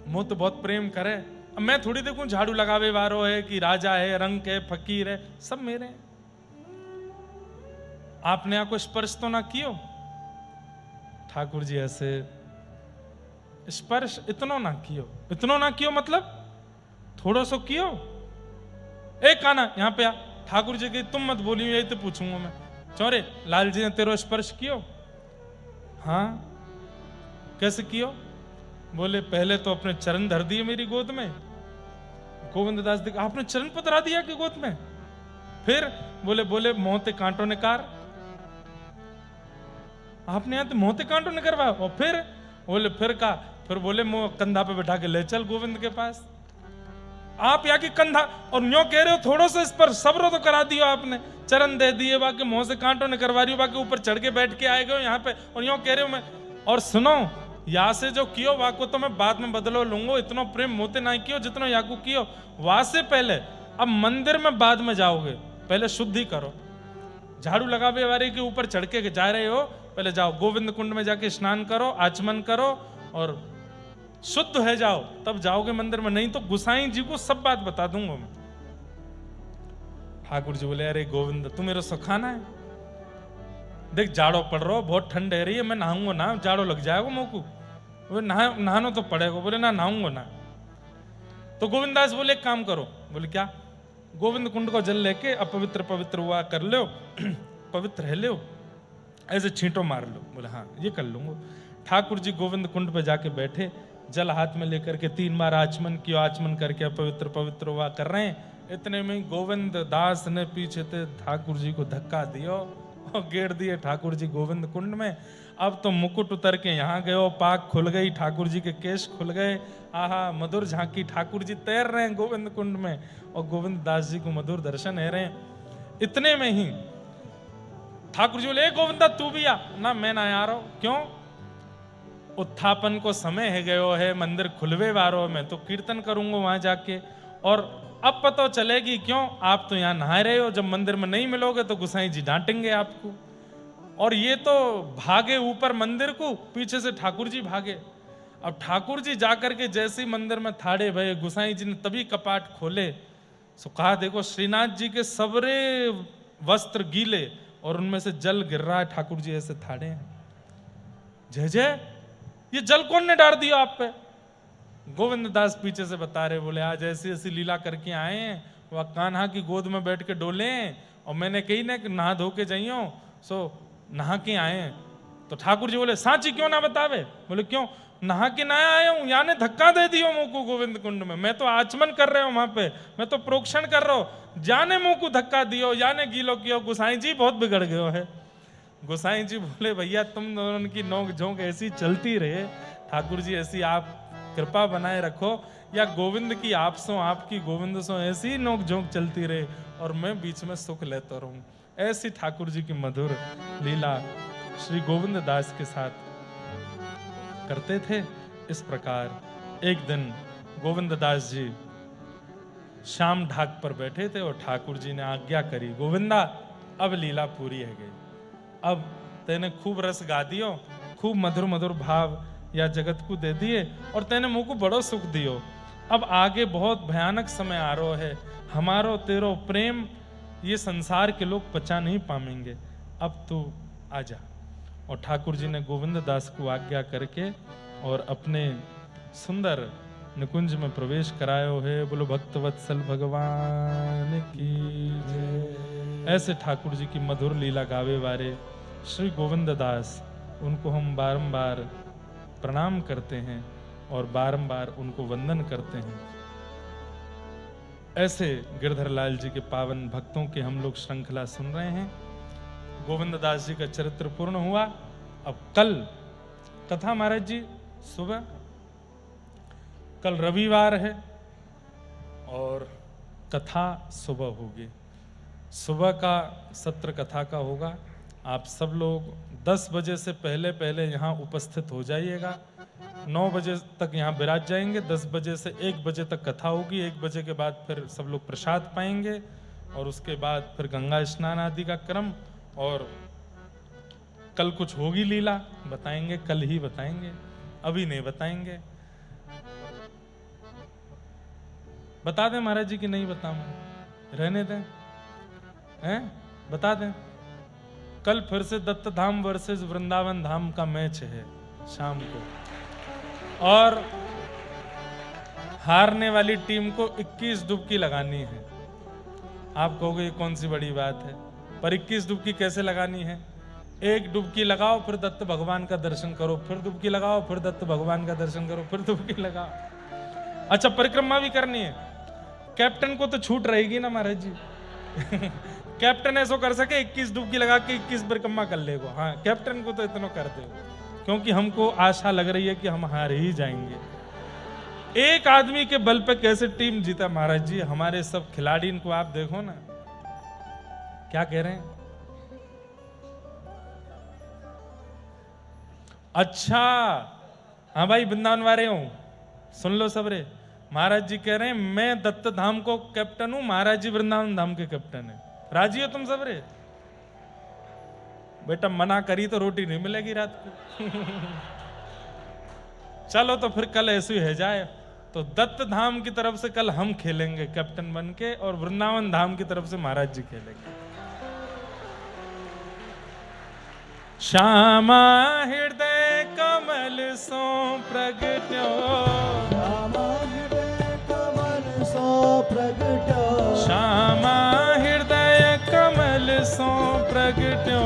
मुंह तो बहुत प्रेम करे, अब मैं थोड़ी देखूं झाड़ू लगावे वारो है कि राजा है, रंग है, फकीर है, सब मेरे हैं। आपने आपको स्पर्श तो ना कियो? ठाकुर जी ऐसे स्पर्श इतना ना कियो, इतना ना कियो मतलब थोड़ा सो कियो। एक काना यहां पे आ। ठाकुर जी की तुम मत बोलियो, यही तो पूछूंगा मैं। चौरे लाल जी ने तेरो स्पर्श कियो? हाँ कैसे कियो? बोले पहले तो अपने चरण धर दिए मेरी गोद में। गोविंद दास देख आपने चरण पधरा दिया कि गोद में? फिर बोले मोहते कांटों ने कार, आपने यहां तो मोहते कांटों ने करवाया। और फिर का फिर बोले मुंह कंधा पे बैठा के ले चल गोविंद के पास। आप यहाँ की कंधा और न्यो कह रहे हो थोड़ा सा इस पर सब्र तो करा दियो आपने, चरण दे दिए, बाकी मुंह से कांटों ने करवा रही हो, बाकी ऊपर चढ़ के बैठ के आए गए यहाँ पे और यूं कह रहे हो मैं। और सुनो यहाँ से जो कियो वहां को तो मैं बाद में बदलो लूंगा, इतना प्रेम मोते ना कियो जितना यहाँ को कियो। वहां से पहले अब मंदिर में बाद में जाओगे, पहले शुद्धि करो। झाड़ू लगावे वाले के ऊपर चढ़ के जा रहे हो, पहले जाओ गोविंद कुंड में जाके स्नान करो, आचमन करो और शुद्ध है जाओ, तब जाओगे मंदिर में। नहीं तो गुसाई जी को सब बात बता दूंगा मैं। ठाकुर जी बोले अरे गोविंद तू मेरा सुखाना है, देख जाड़ो पड़ रहा हो, बहुत ठंड है रही है, मैं नहाऊंगा ना, जाड़ो लग जाएगा मुंह को। बोले नहानो तो पड़ेगा। बोले ना नहाऊंगा ना। तो गोविंद दास बोले एक काम करो। बोले क्या? गोविंद कुंड को जल लेके अपवित्र पवित्र हुआ कर लो, पवित्र है लो, ऐसे छींटो मार लो। बोले हाँ ये कर लूंगा। ठाकुर जी गोविंद कुंड पे जाके बैठे, जल हाथ में लेकर के 3 बार आचमन किया, आचमन करके अपवित्र पवित्र हुआ कर रहे हैं। इतने में गोविंद दास ने पीछे से ठाकुर जी को धक्का दियो और गेड़ दिए ठाकुर जी गोविंद कुंड में। अब तो मुकुट उतर के यहाँ गए, पाक खुल गई, ठाकुर जी के केश खुल गए। आहा मधुर झांकी, ठाकुर जी तैर रहे हैं गोविंद कुंड में और गोविंद दास जी को मधुर दर्शन है रहे हैं। इतने में ही ठाकुर जी बोले गोविंदा तू भी आ ना। मैं ना आ रहा हूं। क्यों? उत्थापन को समय है गयो है, मंदिर खुलवे वारो, मैं तो कीर्तन करूंगा वहां जाके। और अब पता चलेगी क्यों आप तो यहाँ नहा रहे हो, जब मंदिर में नहीं मिलोगे तो गुसाई जी डांटेंगे आपको। और ये तो भागे ऊपर मंदिर को, पीछे से ठाकुर जी भागे। अब ठाकुर जी जाकर के जैसे ही मंदिर में थाड़े भये, गुसाई जी ने तभी कपाट खोले। सो कहा देखो श्रीनाथ जी के सबरे वस्त्र गीले और उनमें से जल गिर रहा है, ठाकुर जी ऐसे थाड़े हैं। जय जय ये जल कौन ने डाल दिया आप पे? गोविंद दास पीछे से बता रहे, बोले आज ऐसी ऐसी लीला करके आए हैं, वह कान्हा की गोद में बैठ के डोले और मैंने कही ना कि नहा धो के जाइयो, सो नहा के आए हैं। तो ठाकुर जी बोले सांची क्यों ना बतावे? बोले क्यों? नहा के ना आया हूं, याने धक्का दे दियो मुंह को गोविंद कुंड में। मैं तो आचमन कर रहे हो वहां पे, मैं तो प्रोक्षण कर रहा हूं, जाने मुंह को धक्का दियो, याने गीलो कियो। गुसाई जी बहुत बिगड़ गयो है। गोसाई जी बोले भैया तुम दोनों की नोक झोंक ऐसी चलती रहे, ठाकुर जी ऐसी आप कृपा बनाए रखो, या गोविंद की आप सो आपकी गोविंद सो ऐसी नोक झोंक चलती रहे और मैं बीच में सुख लेता रहूं। ऐसी ठाकुर जी की मधुर लीला श्री गोविंद दास के साथ करते थे। इस प्रकार एक दिन गोविंद दास जी शाम ढाक पर बैठे थे और ठाकुर जी ने आज्ञा करी, गोविंदा अब लीला पूरी है गई, अब तेने खूब रस गा दियो, खूब मधुर मधुर भाव या जगत को दे दिए और तेने मुंह को बड़ो सुख दियो। अब आगे बहुत भयानक समय आ रहा है, हमारो तेरो प्रेम ये संसार के लोग पचा नहीं पाएंगे, अब तू आजा। और ठाकुर जी ने गोविंद दास को आज्ञा करके और अपने सुंदर निकुंज में प्रवेश करायो है। बोलो भक्त वत्सल भगवान की जय। ऐसे ठाकुर जी की मधुर लीला गावे वाले श्री गोविंद दास, उनको हम बारंबार प्रणाम करते हैं और बारंबार उनको वंदन करते हैं। ऐसे गिरधर लाल जी के पावन भक्तों के हम लोग श्रृंखला सुन रहे हैं। गोविंद दास जी का चरित्र पूर्ण हुआ। अब कल कथा महाराज जी सुबह, कल रविवार है और कथा सुबह होगी। सुबह का सत्र कथा का होगा। आप सब लोग 10 बजे से पहले पहले यहाँ उपस्थित हो जाइएगा। 9 बजे तक यहाँ विराज जाएंगे। 10 बजे से 1 बजे तक कथा होगी। 1 बजे के बाद फिर सब लोग प्रसाद पाएंगे और उसके बाद फिर गंगा स्नान आदि का क्रम। और कल कुछ होगी लीला, बताएंगे, कल ही बताएंगे, अभी नहीं बताएंगे। बता दें महाराज जी कि नहीं बताऊं, रहने दें, हैं? बता दें। कल फिर से दत्त धाम वर्सेस वृंदावन धाम का मैच है शाम को, और हारने वाली टीम को 21 डुबकी लगानी है। आप कहोगे ये कौन सी बड़ी बात है, पर 21 डुबकी कैसे लगानी है? एक डुबकी लगाओ, फिर दत्त भगवान का दर्शन करो, फिर डुबकी लगाओ, फिर दत्त भगवान का दर्शन करो, फिर डुबकी लगाओ। अच्छा, परिक्रमा भी करनी है। कैप्टन को तो छूट रहेगी ना महाराज जी। कैप्टन ऐसा कर सके 21 डुबकी लगा के 21 परिक्रमा कर लेगो। हाँ, कैप्टन को तो इतना कर दे, क्योंकि हमको आशा लग रही है कि हम हार ही जाएंगे। एक आदमी के बल पे कैसे टीम जीता महाराज जी। हमारे सब खिलाड़ी, इनको आप देखो ना, क्या कह रहे हैं। अच्छा, हाँ भाई, वृंदावन वाले हूं, सुन लो सबरे। महाराज जी कह रहे हैं मैं दत्त धाम को कैप्टन हूं, महाराज जी वृंदावन धाम के कैप्टन है। राजी हो तुम सबरे? बेटा मना करी तो रोटी नहीं मिलेगी रात को। चलो तो फिर कल ऐसे ही है जाए। तो दत्त धाम की तरफ से कल हम खेलेंगे कैप्टन बन के, और वृंदावन धाम की तरफ से महाराज जी खेलेंगे। श्यामा हृदय कमल सो प्रगट्यो, श्यामा हृदय कमल सो प्रगट्यो, श्यामा हृदय कमल सो प्रगट्यो,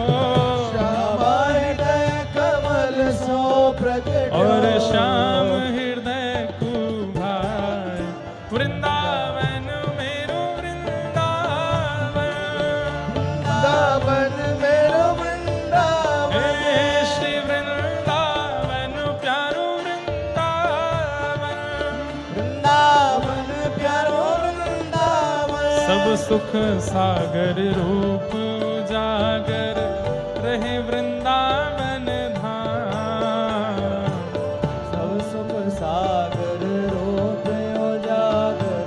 श्यामा हृदय कमल सो प्रगट्यो, और श्याम हृदय कुभाय वृंदावन मेरो वृंदावन, वृंदावन मेरो वृंदावन, हे श्री वृंदावन प्यारो वृंदावन, वृंदावन प्यारो वृंदावन, सब सुख सागर रूप उजागर रहे वृंदावन धाम, सब सुख सागर रूप उजागर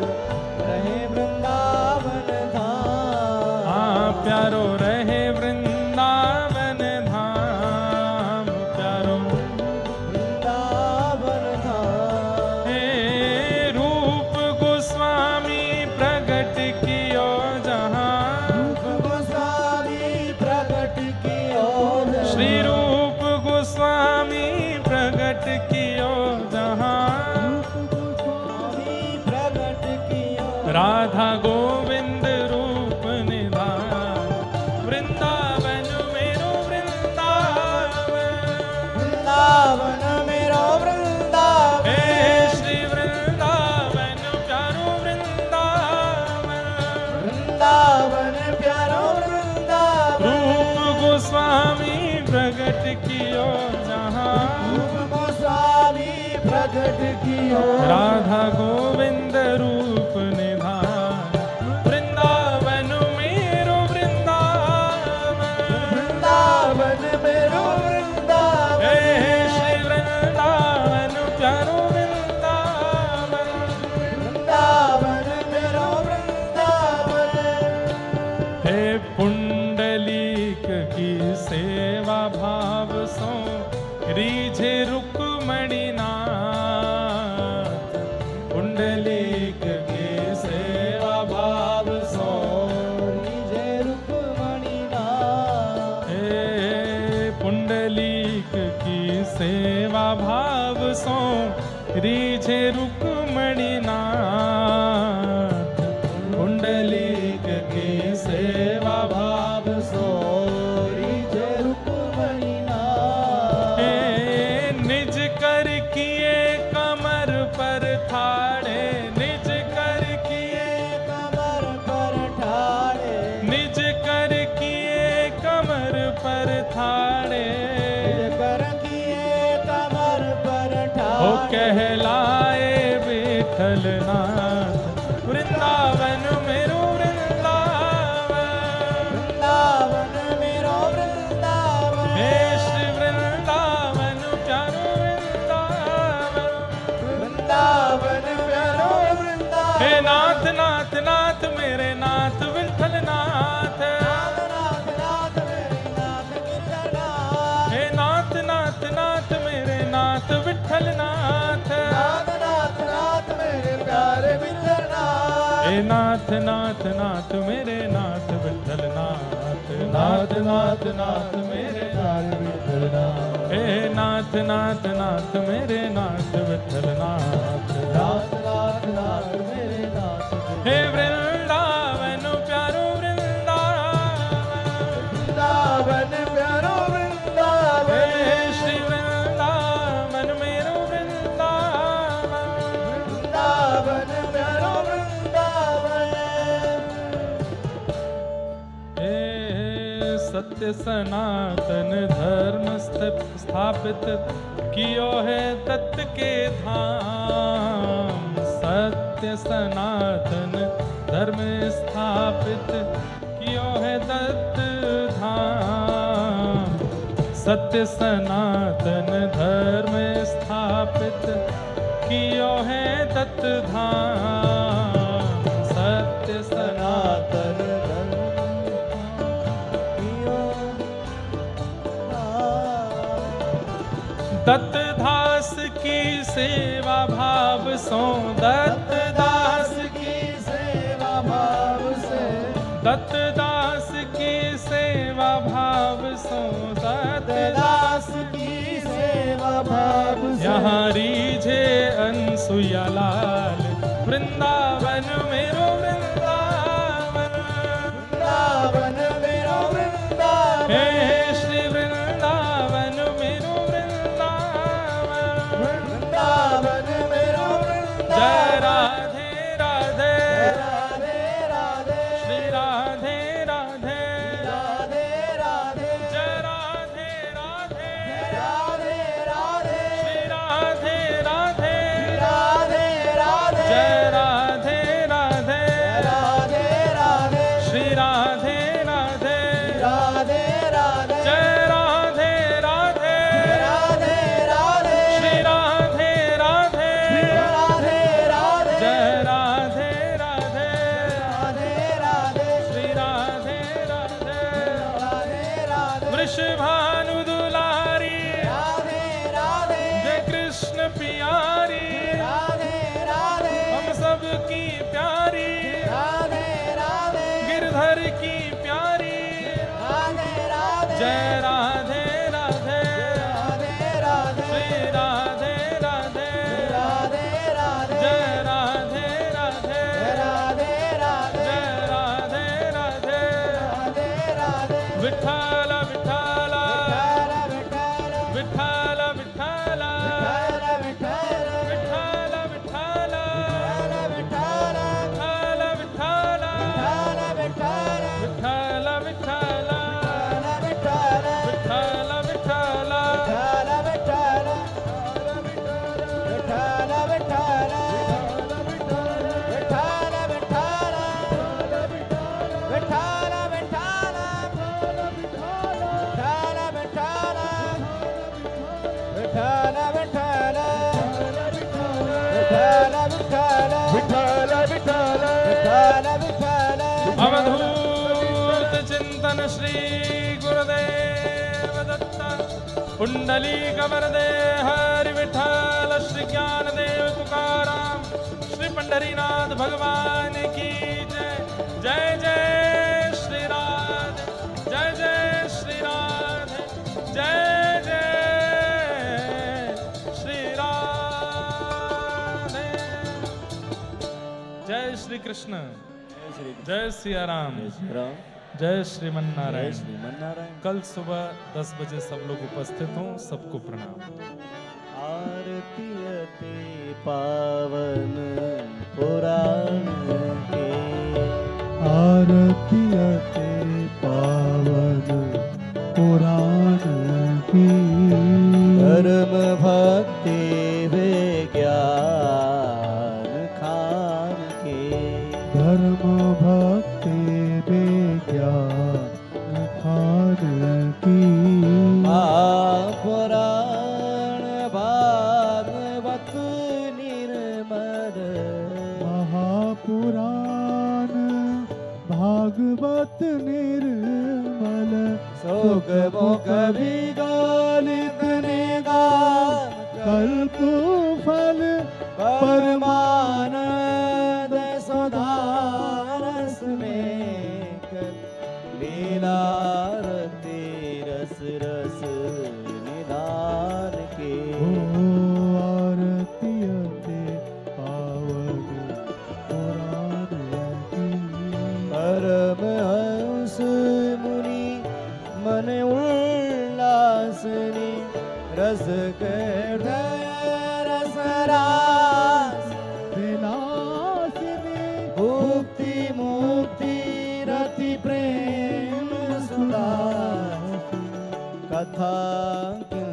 रहे वृंदावन धाम, हाँ प्यारो रहे वृंदावन धाम, प्यारो वृंदावन धाम, हे रूप गोस्वामी प्रगट कियो जहाँ, रूप गोस्वामी प्रगट कियो जहाँ, श्री रूप गोस्वामी प्रगट कियो जहाँ, रूप गोस्वामी प्रगट कियो, राधा गोविंद रूप निधान, वृंदावन मेरो वृंदावन, वृंदावन मेरो वृंदावन, हे श्री वृंदावन प्यारो वृंदावन, वृंदावन प्यारो वृंदावन, रूप गोस्वामी प्रगट कियो जहाँ, रूप गोस्वामी प्रगट कियो, राधा गोविंद रूप निधान, वृंदावन मेरो वृंदावन, वृंदावन मेरो वृंदावन, हे श्री वृंदावन प्यारो वृंदावन, वृंदावन मेरो वृंदावन, हे पुंडलीक की सेवा भाव सो रीझे रुक्मणी नाथ, पुंडलीक की सेवा भाव सो, रीझे रुक्मणी नाथ, हे पुंडलीक की सेवा भाव सो रीझे रुक्मणी नाथ। पुंडलीक की सेवा भाव सो रीझे रुक्मणी नाथ। निज कर किए कमर पर ठाड़े, निज कर किए कमर पर ठाड़े, निज कर किए कमर पर ठाड़े। कर किए कमर पर ओ ठाड़े। कहलाए विठल नाथ वृंदावन मेरो वृंदावन। वृंदावन मेरो वृंदावन। हे श्री वृंदावन प्यारो वृंदावन। वृंदावन मेरो वृंदावन। हे नाथ नाथ नाथ मेरे नाथ विठल नाथ। नाथ नाथ मेरे नाथ गिरधरनाथ। हे नाथ नाथ नाथ मेरे नाथ विठल नाथ। नाथ नाथ नाथ मेरे प्यारे गिरधरनाथ। हे नाथ नाथ नाथ मेरे नाथ विठल नाथ। नाथ नाथ नाथ मेरे प्यारे गिरधरनाथ। हे नाथ नाथ नाथ मेरे नाथ विठल नाथ। नाथ नाथ नाथ मेरे नाथ हे वृंदावन प्यारो वृंदावन। वृंदावन प्यारो हे वृंदावन। श्री वृंदावन मेरो वृंदावन। वृंदावन प्यारो वृंदावन। हे सत्य सनातन धर्म स्थापित कियो है तत् के धाम। सत्य सनातन धर्म स्थापित कियो है तत् धाम। सत्य सनातन धर्म स्थापित कियो है तत् धाम। सत्य सनातन दत्त दास की सेवा भाव सो दत्त दास की सेवा भाव से। दत्त दास की सेवा भाव सो दत्त दास की सेवा भाव से। यहाँ रीझे अनसुया लाल वृंदावन मेरो वृंदावन। वृंदावन मेरो वृंदावन। हे श्री वृंदावन मेरो वृंदावन। वृंदावन मेरो वृंदावन। जय राधे राधे राधे राधे। श्री राधे राधे राधे राधे। जय राधे राधे राधे राधे। श्री राधे राधे राधे राधे। जय राधे राधे राधे राधे। श्री राधे राधे राधे राधे। जय राधे राधे राधे राधे। श्री राधे राधे राधे राधे। जय राधे राधे राधे राधे। श्री राधे राधे राधे राधे। वृषभानु दुलारी राधे राधे। जय कृष्ण प्यारी राधे राधे। हम सब की प्यारी राधे राधे। गिरधर की प्यारी राधे राधे। जय राधे राधे राधे राधे। श्री राधे राधे राधे राधे। जय राधे राधे राधे राधे। जय राधे राधे राधे राधे। विठ्ठल विठ्ठल विठ्ठल विठ्ठल। विठ्ठल विठ्ठल विठ्ठल विठ्ठल। विठ्ठल विठ्ठल विठ्ठल विठ्ठल। विठ्ठल विठ्ठल विठ्ठल विठ्ठल। विठ्ठल विठ्ठल विठ्ठल विठ्ठल विठ्ठल। विठ्ठल विठ्ठल विठ्ठल। विठ्ठल विठ्ठल। विठ्ठल विठ्ठल। विठ्ठल विठ्ठल। विठ्ठल विठ्ठल। विठ्ठल विठ्ठल। विठ्ठल विठ्ठल। अवधूत चिंतन श्री गुरुदेव दत्त पुंडलीक वरदे हरि विठ्ठल श्री ज्ञानदेव तुकाराम श्री पंढरीनाथ भगवान की जय। जय जय श्री राधे। जय जय श्री राधे। जय जय कृष्ण। जय श्री कृष्ण। जय सिया राम। जय श्री राम। जय जय श्रीमन्नारायण। श्रीमन्नारायण। कल सुबह 10 बजे सब लोग उपस्थित हों, सबको प्रणाम। आरती अति पावन पुराण के, आरती अति पावन पुराण की, धर्म भक्ति विज्ञान खान के, धर्म भक्ति विज्ञान खान की, पुराण भागवत निर्मल, महापुराण भागवत निर्मल, शोक मोक विगलित निगान, कल्प फल परमानंद सुधारस में लीला रति रस रस निधान के, आरती अति पावन पुराण की, परमहंस मुनि मन उल्लासनी, रस हृदय रस रास विलासिनी, मुक्ति मुक्ति रति प्रेम सुधा, कथा किं